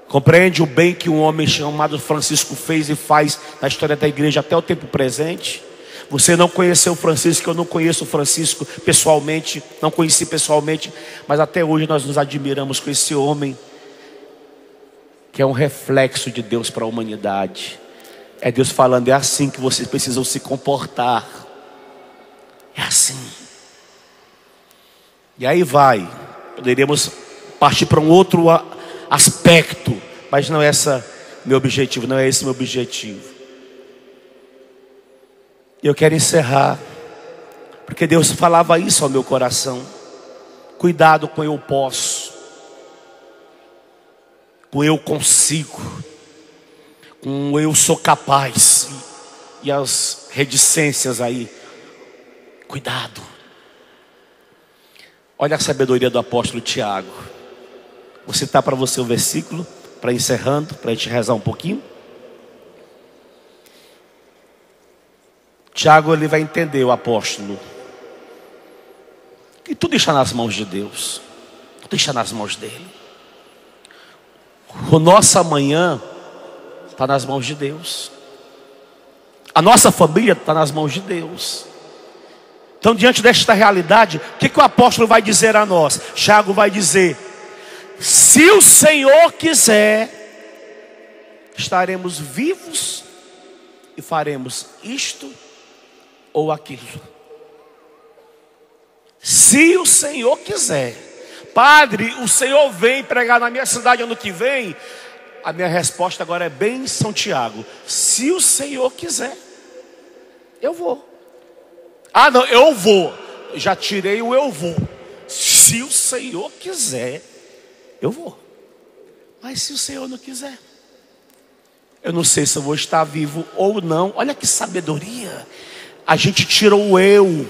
Compreende o bem que um homem chamado Francisco fez e faz na história da igreja até o tempo presente? Você não conheceu o Francisco, eu não conheço o Francisco pessoalmente, não conheci pessoalmente, mas até hoje nós nos admiramos com esse homem, que é um reflexo de Deus para a humanidade. É Deus falando, é assim que vocês precisam se comportar. É assim. E aí vai, poderíamos partir para um outro aspecto, mas não é esse meu objetivo, não é esse meu objetivo. E eu quero encerrar, porque Deus falava isso ao meu coração. Cuidado com eu posso, com eu consigo, com eu sou capaz, e as reticências aí. Cuidado. Olha a sabedoria do apóstolo Tiago. Vou citar para você o versículo, para encerrando, para a gente rezar um pouquinho. Tiago, ele vai entender, o apóstolo, que tudo está nas mãos de Deus, tudo está nas mãos dele. O nosso amanhã está nas mãos de Deus. A nossa família está nas mãos de Deus. Então, diante desta realidade, o que o apóstolo vai dizer a nós? Tiago vai dizer: se o Senhor quiser, estaremos vivos e faremos isto ou aquilo. Se o Senhor quiser. Padre, o Senhor vem pregar na minha cidade ano que vem? A minha resposta agora é bem São Tiago: se o Senhor quiser, eu vou. Ah não, eu vou. Já tirei o eu vou. Se o Senhor quiser, eu vou. Mas se o Senhor não quiser, eu não sei se eu vou estar vivo ou não. Olha que sabedoria. A gente tira o eu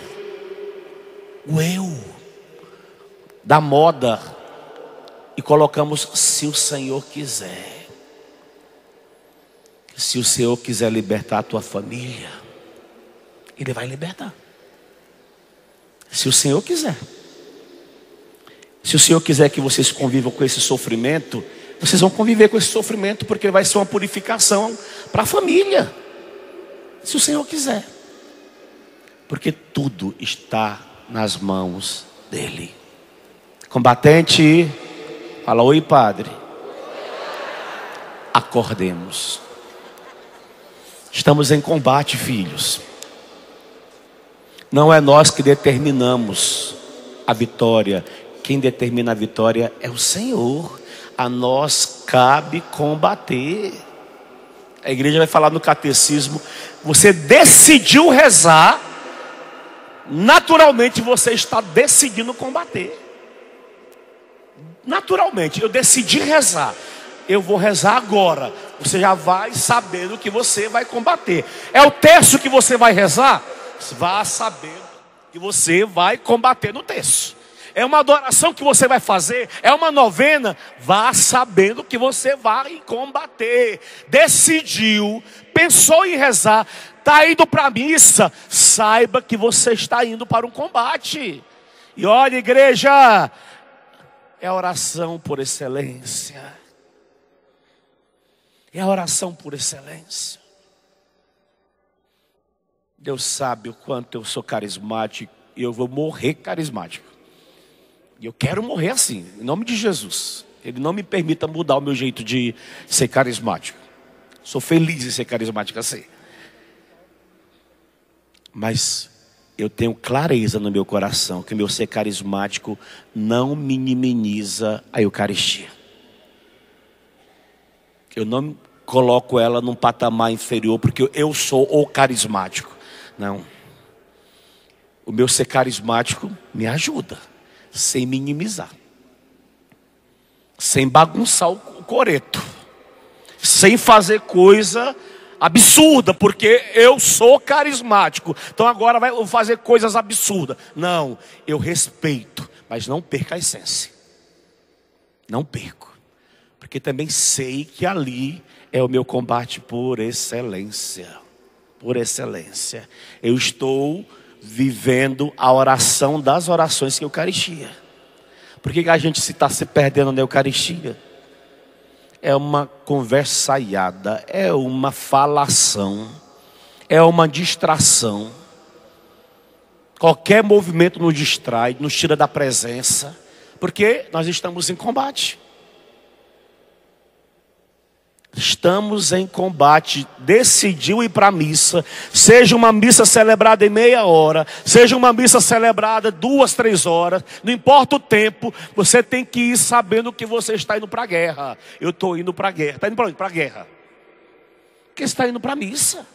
da moda e colocamos se o Senhor quiser. Se o Senhor quiser libertar a tua família, Ele vai libertar. Se o Senhor quiser. Se o Senhor quiser que vocês convivam com esse sofrimento, vocês vão conviver com esse sofrimento, porque vai ser uma purificação para a família. Se o Senhor quiser. Porque tudo está nas mãos dEle. Combatente, fala: oi, Padre. Acordemos. Estamos em combate, filhos. Não é nós que determinamos a vitória. Quem determina a vitória é o Senhor. A nós cabe combater. A igreja vai falar no catecismo: você decidiu rezar, naturalmente você está decidindo combater. Naturalmente, eu decidi rezar, eu vou rezar agora. Você já vai sabendo que você vai combater. É o terço que você vai rezar? Vá sabendo que você vai combater no terço. É uma adoração que você vai fazer, é uma novena, vá sabendo que você vai combater. Decidiu, pensou em rezar, está indo para a missa, saiba que você está indo para um combate. E olha, igreja, é a oração por excelência. É a oração por excelência. Deus sabe o quanto eu sou carismático e eu vou morrer carismático. E eu quero morrer assim, em nome de Jesus. Ele não me permita mudar o meu jeito de ser carismático. Sou feliz em ser carismático assim. Mas eu tenho clareza no meu coração que o meu ser carismático não minimiza a Eucaristia. Eu não coloco ela num patamar inferior porque eu sou o carismático. Não. O meu ser carismático me ajuda, sem minimizar, sem bagunçar o coreto, sem fazer coisa absurda, porque eu sou carismático, então agora vou fazer coisas absurdas. Não, eu respeito, mas não perca a essência. Não perco, porque também sei que ali é o meu combate por excelência. Por excelência. Eu estou vivendo a oração das orações que é a Eucaristia. Por que a gente está se perdendo na Eucaristia? É uma conversaiada, é uma falação, é uma distração. Qualquer movimento nos distrai, nos tira da presença, porque nós estamos em combate. Estamos em combate. Decidiu ir para a missa, seja uma missa celebrada em meia hora, seja uma missa celebrada 2, 3 horas, não importa o tempo, você tem que ir sabendo que você está indo para a guerra. Eu estou indo para a guerra. Está indo para onde? Para a guerra. Porque você está indo para a missa.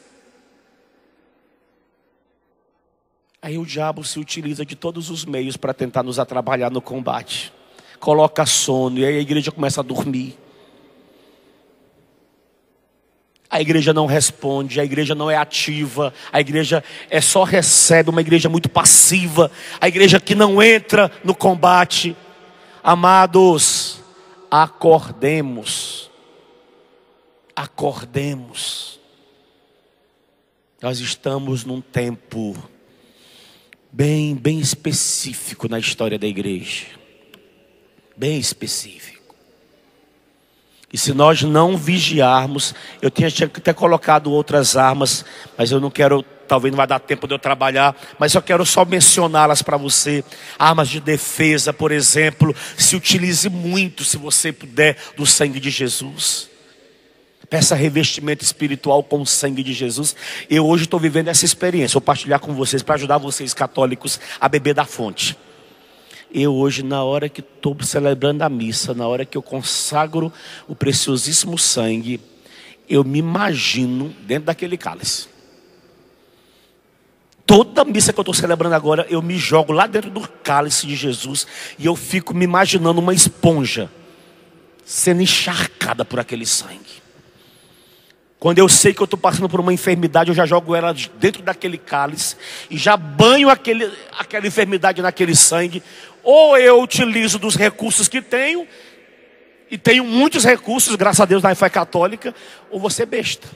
Aí o diabo se utiliza de todos os meios para tentar nos atrapalhar no combate. Coloca sono e aí a igreja começa a dormir. A igreja não responde, a igreja não é ativa, a igreja só recebe, uma igreja muito passiva, a igreja que não entra no combate. Amados, acordemos, acordemos. Nós estamos num tempo bem específico na história da igreja, bem específico. E se nós não vigiarmos, eu tinha até colocado outras armas, mas eu não quero, talvez não vai dar tempo de eu trabalhar, mas eu quero só mencioná-las para você. Armas de defesa, por exemplo, se utilize muito, se você puder, do sangue de Jesus. Peça revestimento espiritual com o sangue de Jesus. Eu hoje estou vivendo essa experiência, vou partilhar com vocês, para ajudar vocês católicos a beber da fonte. Eu hoje, na hora que estou celebrando a missa, na hora que eu consagro o preciosíssimo sangue, eu me imagino dentro daquele cálice. Toda missa que eu estou celebrando agora, eu me jogo lá dentro do cálice de Jesus e eu fico me imaginando uma esponja sendo encharcada por aquele sangue. Quando eu sei que eu estou passando por uma enfermidade, eu já jogo ela dentro daquele cálice e já banho aquela enfermidade naquele sangue. Ou eu utilizo dos recursos que tenho, e tenho muitos recursos, graças a Deus, na fé católica, ou vou ser besta.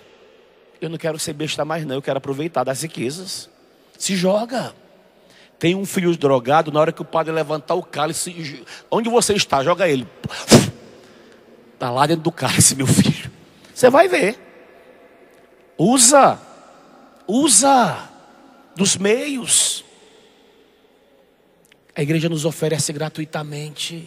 Eu não quero ser besta mais não, eu quero aproveitar das riquezas. Se joga. Tem um filho drogado, na hora que o padre levantar o cálice, onde você está? Joga ele. Está lá dentro do cálice, meu filho. Você vai ver. Usa dos meios. A igreja nos oferece gratuitamente.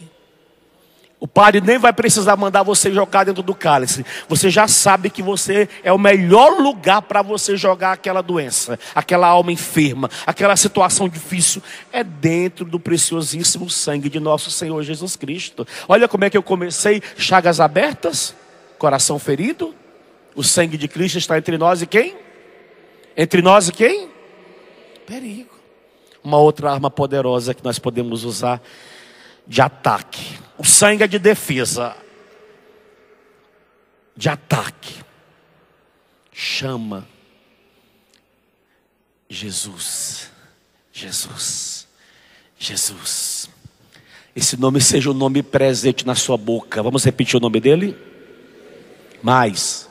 O padre nem vai precisar mandar você jogar dentro do cálice. Você já sabe que você é o melhor lugar para você jogar aquela doença, aquela alma enferma, aquela situação difícil. É dentro do preciosíssimo sangue de nosso Senhor Jesus Cristo. Olha como é que eu comecei. Chagas abertas, coração ferido. O sangue de Cristo está entre nós e quem? Entre nós e quem? Perigo. Uma outra arma poderosa que nós podemos usar de ataque. O sangue é de defesa. De ataque. Chama Jesus. Jesus. Jesus. Esse nome seja um nome presente na sua boca. Vamos repetir o nome dele? Mais.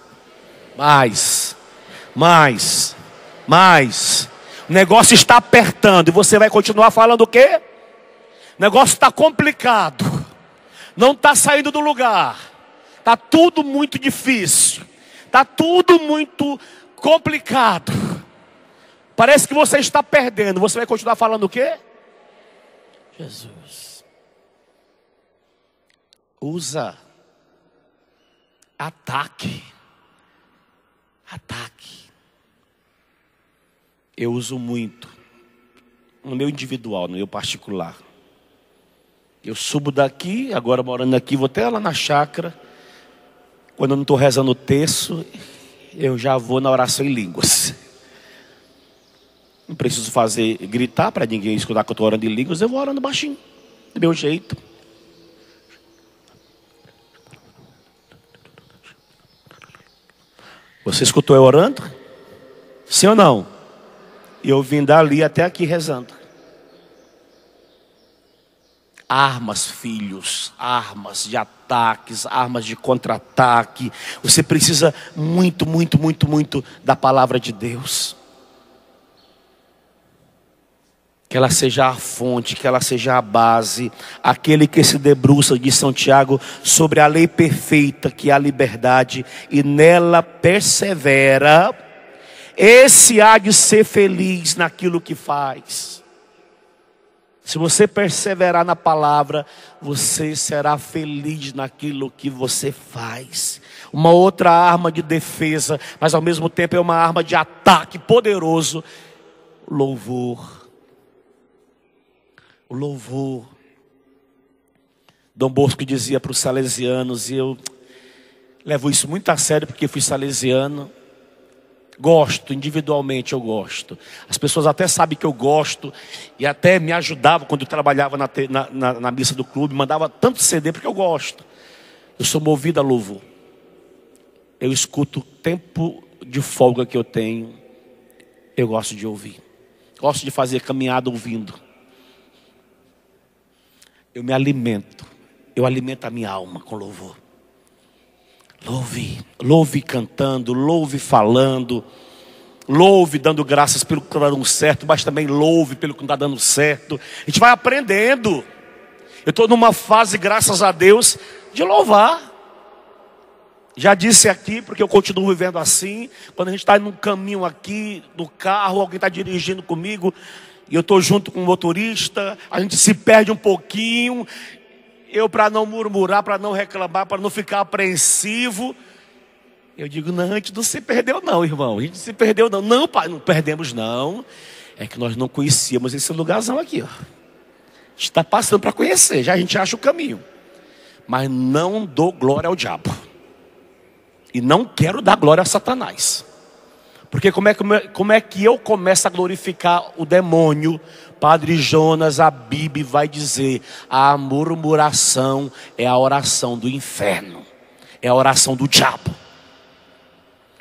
O negócio está apertando e você vai continuar falando o quê? O negócio está complicado. Não está saindo do lugar. Está tudo muito difícil. Está tudo muito complicado. Parece que você está perdendo. Você vai continuar falando o quê? Jesus. Usa. Ataque. Eu uso muito. No meu individual, no meu particular. Eu subo daqui, agora morando aqui, vou até lá na chácara. Quando eu não estou rezando o terço, eu já vou na oração em línguas. Não preciso gritar para ninguém escutar que eu estou orando em línguas. Eu vou orando baixinho, do meu jeito. Você escutou eu orando? Sim ou não? E eu vim dali até aqui rezando. Armas, filhos, armas de ataques, armas de contra-ataque. Você precisa muito da palavra de Deus. Que ela seja a fonte, que ela seja a base, aquele que se debruça, diz São Tiago, sobre a lei perfeita, que é a liberdade, e nela persevera, esse há de ser feliz naquilo que faz. Se você perseverar na palavra, você será feliz naquilo que você faz. Uma outra arma de defesa, mas ao mesmo tempo é uma arma de ataque poderoso, louvor. O louvor. Dom Bosco dizia para os salesianos, e eu levo isso muito a sério porque fui salesiano. Gosto, individualmente eu gosto. As pessoas até sabem que eu gosto e até me ajudavam quando eu trabalhava na missa do clube. Mandava tanto CD porque eu gosto. Eu sou movido a louvor. Eu escuto o tempo de folga que eu tenho. Eu gosto de ouvir. Gosto de fazer caminhada ouvindo. Eu me alimento. Eu alimento a minha alma com louvor. Louve cantando, louve falando, louve dando graças pelo que está dando certo, mas também louve pelo que não está dando certo. A gente vai aprendendo. Eu estou numa fase, graças a Deus, de louvar. Já disse aqui, porque eu continuo vivendo assim. Quando a gente está num caminho aqui, no carro, alguém está dirigindo comigo, e eu estou junto com o motorista, a gente se perde um pouquinho. Eu, para não murmurar, para não reclamar, para não ficar apreensivo, eu digo, não, a gente não se perdeu não, irmão. A gente não se perdeu não. Não, pai, não perdemos não. É que nós não conhecíamos esse lugarzão aqui, ó. A gente está passando para conhecer, já a gente acha o caminho. Mas não dou glória ao diabo. E não quero dar glória a Satanás. Porque como é que eu começo a glorificar o demônio? Padre Jonas, a Bíblia vai dizer, a murmuração é a oração do inferno, é a oração do diabo.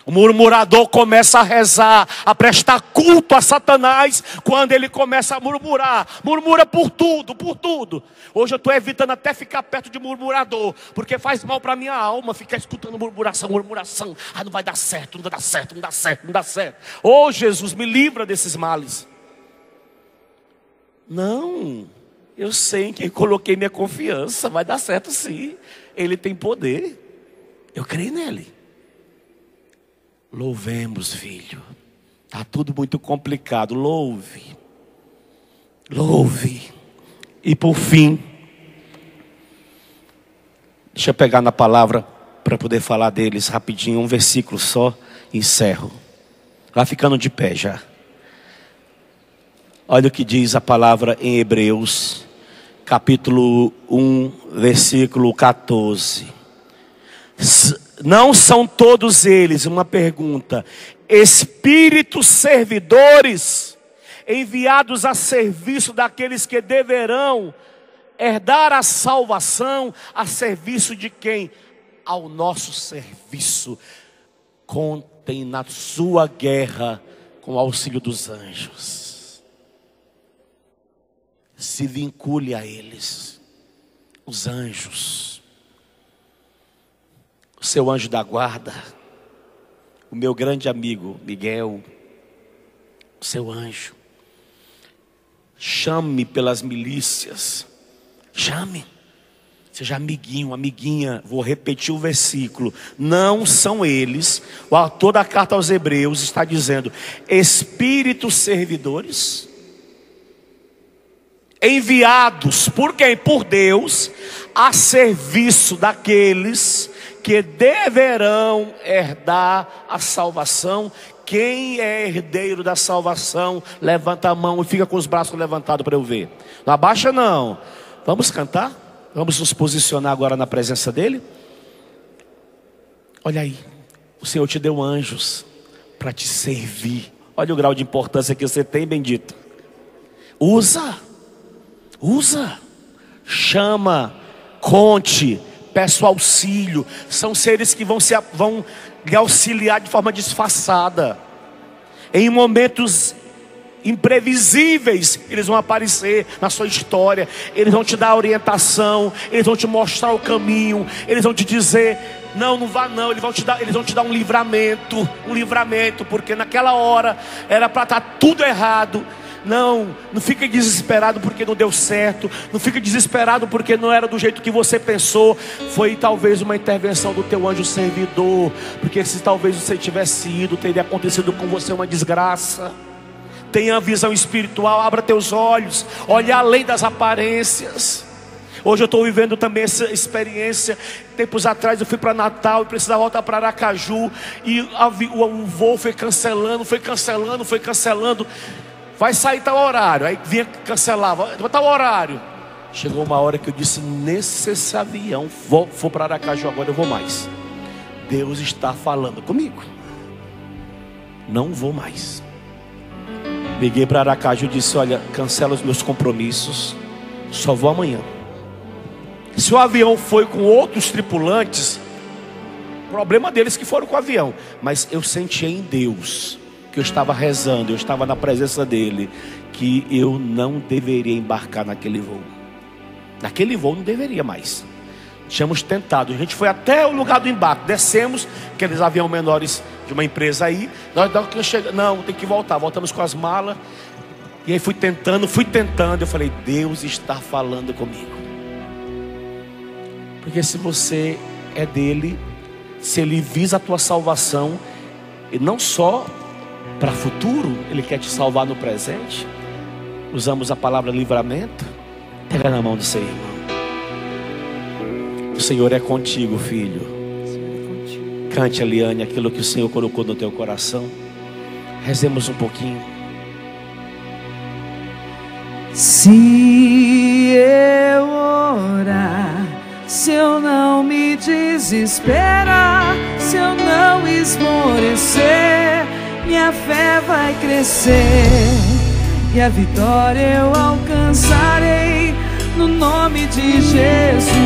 O murmurador começa a rezar, a prestar culto a Satanás, quando ele começa a murmurar. Murmura por tudo, por tudo. Hoje eu estou evitando até ficar perto de murmurador, porque faz mal para a minha alma ficar escutando murmuração, murmuração. Ah, não vai dar certo, não vai dar certo, não dá certo, não dá certo. Oh, Jesus, me livra desses males. Não, eu sei em quem coloquei minha confiança, vai dar certo sim. Ele tem poder, eu creio nele. Louvemos, filho. Está tudo muito complicado, louve. Louve. E por fim, deixa eu pegar na palavra para poder falar deles rapidinho, um versículo só, encerro. Vai ficando de pé já. Olha o que diz a palavra em Hebreus, capítulo 1, versículo 14. Não são todos eles, uma pergunta, espíritos servidores, enviados a serviço daqueles que deverão herdar a salvação, a serviço de quem? Ao nosso serviço. Contem na sua guerra com o auxílio dos anjos. Se vincule a eles, os anjos, o seu anjo da guarda, o meu grande amigo Miguel, o seu anjo. Chame pelas milícias, chame, seja amiguinho, amiguinha. Vou repetir o versículo, não são eles. O autor da carta aos Hebreus está dizendo, espíritos servidores, enviados por quem? Por Deus, a serviço daqueles que deverão herdar a salvação. Quem é herdeiro da salvação? Levanta a mão e fica com os braços levantados para eu ver. Não abaixa não. Vamos cantar? Vamos nos posicionar agora na presença dele? Olha aí, o Senhor te deu anjos para te servir. Olha o grau de importância que você tem, bendito. Usa, chama, conte, peço auxílio. São seres que vão lhe auxiliar de forma disfarçada. Em momentos imprevisíveis, eles vão aparecer na sua história. Eles vão te dar orientação, eles vão te mostrar o caminho, eles vão te dizer, não, não vá não. Eles vão te dar um livramento, porque naquela hora era para estar tudo errado, Não fique desesperado porque não deu certo. Não fique desesperado porque não era do jeito que você pensou. Foi talvez uma intervenção do teu anjo servidor. Porque se talvez você tivesse ido, teria acontecido com você uma desgraça. Tenha a visão espiritual, abra teus olhos, olhe além das aparências. Hoje eu estou vivendo também essa experiência. Tempos atrás eu fui para Natal e precisava voltar para Aracaju. E o voo foi cancelando. Vai sair tal horário. Aí vinha cancelar, vai tal horário. Chegou uma hora que eu disse: nesse avião, vou para Aracaju agora, eu vou mais. Deus está falando comigo. Não vou mais. Liguei para Aracaju e disse: olha, cancela os meus compromissos, só vou amanhã. Se o avião foi com outros tripulantes, problema deles que foram com o avião. Mas eu senti em Deus, que eu estava rezando, eu estava na presença dele, que eu não deveria embarcar naquele voo. Naquele voo não deveria mais. Tínhamos tentado, a gente foi até o lugar do embarque, descemos, aqueles aviões menores de uma empresa aí. Não, tem que voltar, voltamos com as malas. E aí fui tentando, eu falei: Deus está falando comigo. Porque se você é dele, se ele visa a tua salvação, e não só para futuro, ele quer te salvar no presente. Usamos a palavra livramento. Pega na mão do seu irmão. O Senhor é contigo, filho. Cante, Eliane, aquilo que o Senhor colocou no teu coração. Rezemos um pouquinho. Se eu orar, se eu não me desesperar, se eu não esmorecer, minha fé vai crescer e a vitória eu alcançarei no nome de Jesus.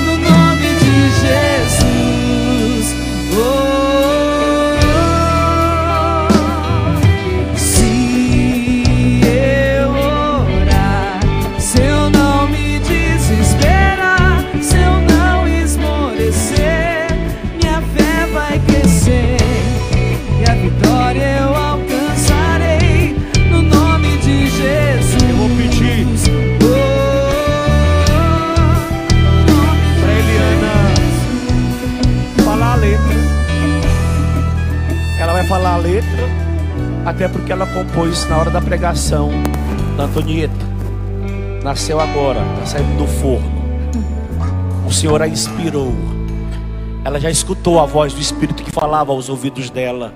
No nome de Jesus. Se eu orar, se eu não me desesperar, se eu não esmorecer, minha fé vai crescer e a vitória eu alcançarei no nome de Jesus. Eu vou pedir para Eliana falar a letra. Ela vai falar a letra, até porque ela compôs na hora da pregação da Antonieta. Nasceu agora, está saindo do forno. O Senhor a inspirou. Ela já escutou a voz do Espírito que falava aos ouvidos dela.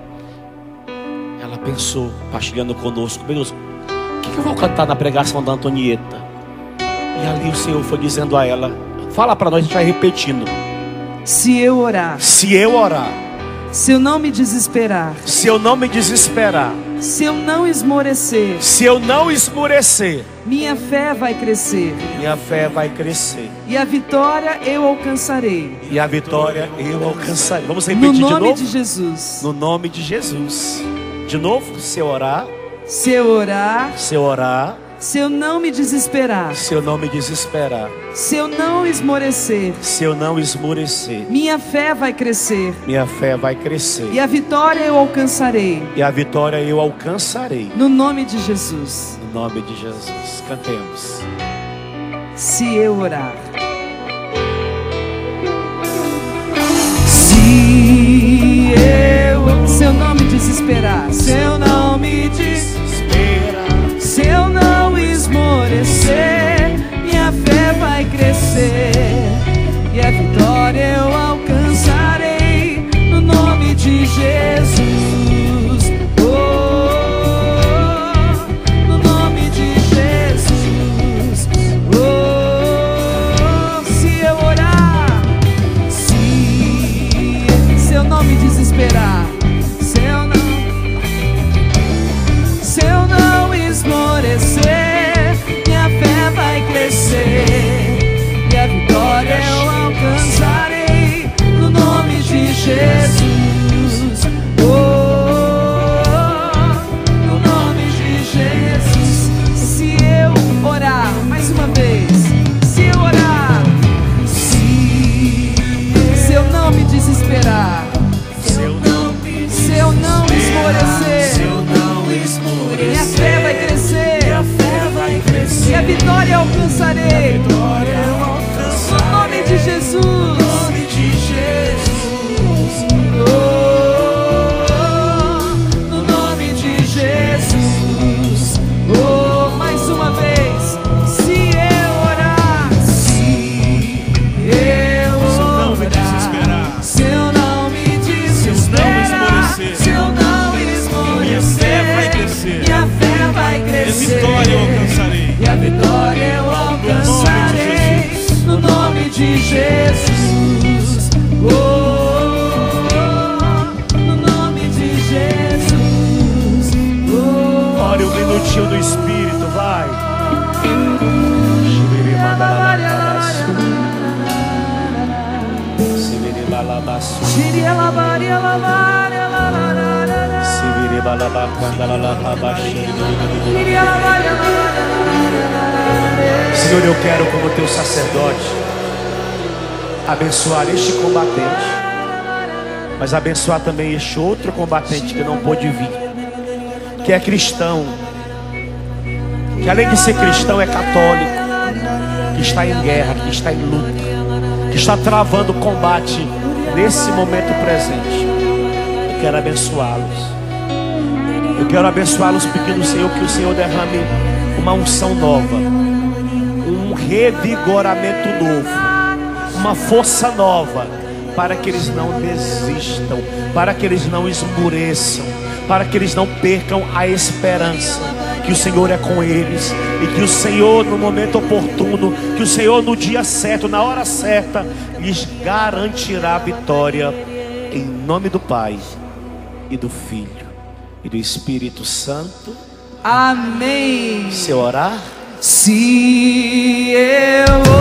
Ela pensou, partilhando conosco: meu Deus, o que eu vou cantar na pregação da Antonieta? E ali o Senhor foi dizendo a ela: fala para nós, a gente vai repetindo. Se eu orar, se eu orar, se eu não me desesperar, se eu não me desesperar, se eu não esmorecer, se eu não esmorecer, minha fé vai crescer minha fé vai crescer e a vitória eu alcançarei. e a vitória eu alcançarei. Vamos No repetir de nome novo? de Jesus. No nome de Jesus. De novo, se eu orar, Se eu orar, se eu orar, se eu não me desesperar, se eu não me desesperar, se eu não esmorecer, se eu não esmorecer, minha fé vai crescer minha fé vai crescer e a vitória eu alcançarei. e a vitória eu alcançarei. No nome de Jesus. No nome de Jesus. Cantemos. Se eu orar, se eu não me desesperar, se eu não me desesperar, se eu não esmorecer, minha fé vai crescer e a vitória eu alcançarei no nome de Jesus. No nome de Jesus. baixinho do Espírito, vai. Senhor, eu quero, como teu sacerdote, abençoar este combatente, mas abençoar também este outro combatente que não pôde vir, que é cristão, que além de ser cristão é católico, que está em guerra, que está em luta, que está travando o combate nesse momento presente. Eu quero abençoá-los. Eu quero abençoá-los pedindo, Senhor, que o Senhor derrame uma unção nova, um revigoramento novo, uma força nova, para que eles não desistam, para que eles não esmoreçam, para que eles não percam a esperança, que o Senhor é com eles, e que o Senhor no momento oportuno, que o Senhor no dia certo, na hora certa, lhes garantirá a vitória, em nome do Pai, e do Filho, e do Espírito Santo. Amém. Se orar, se eu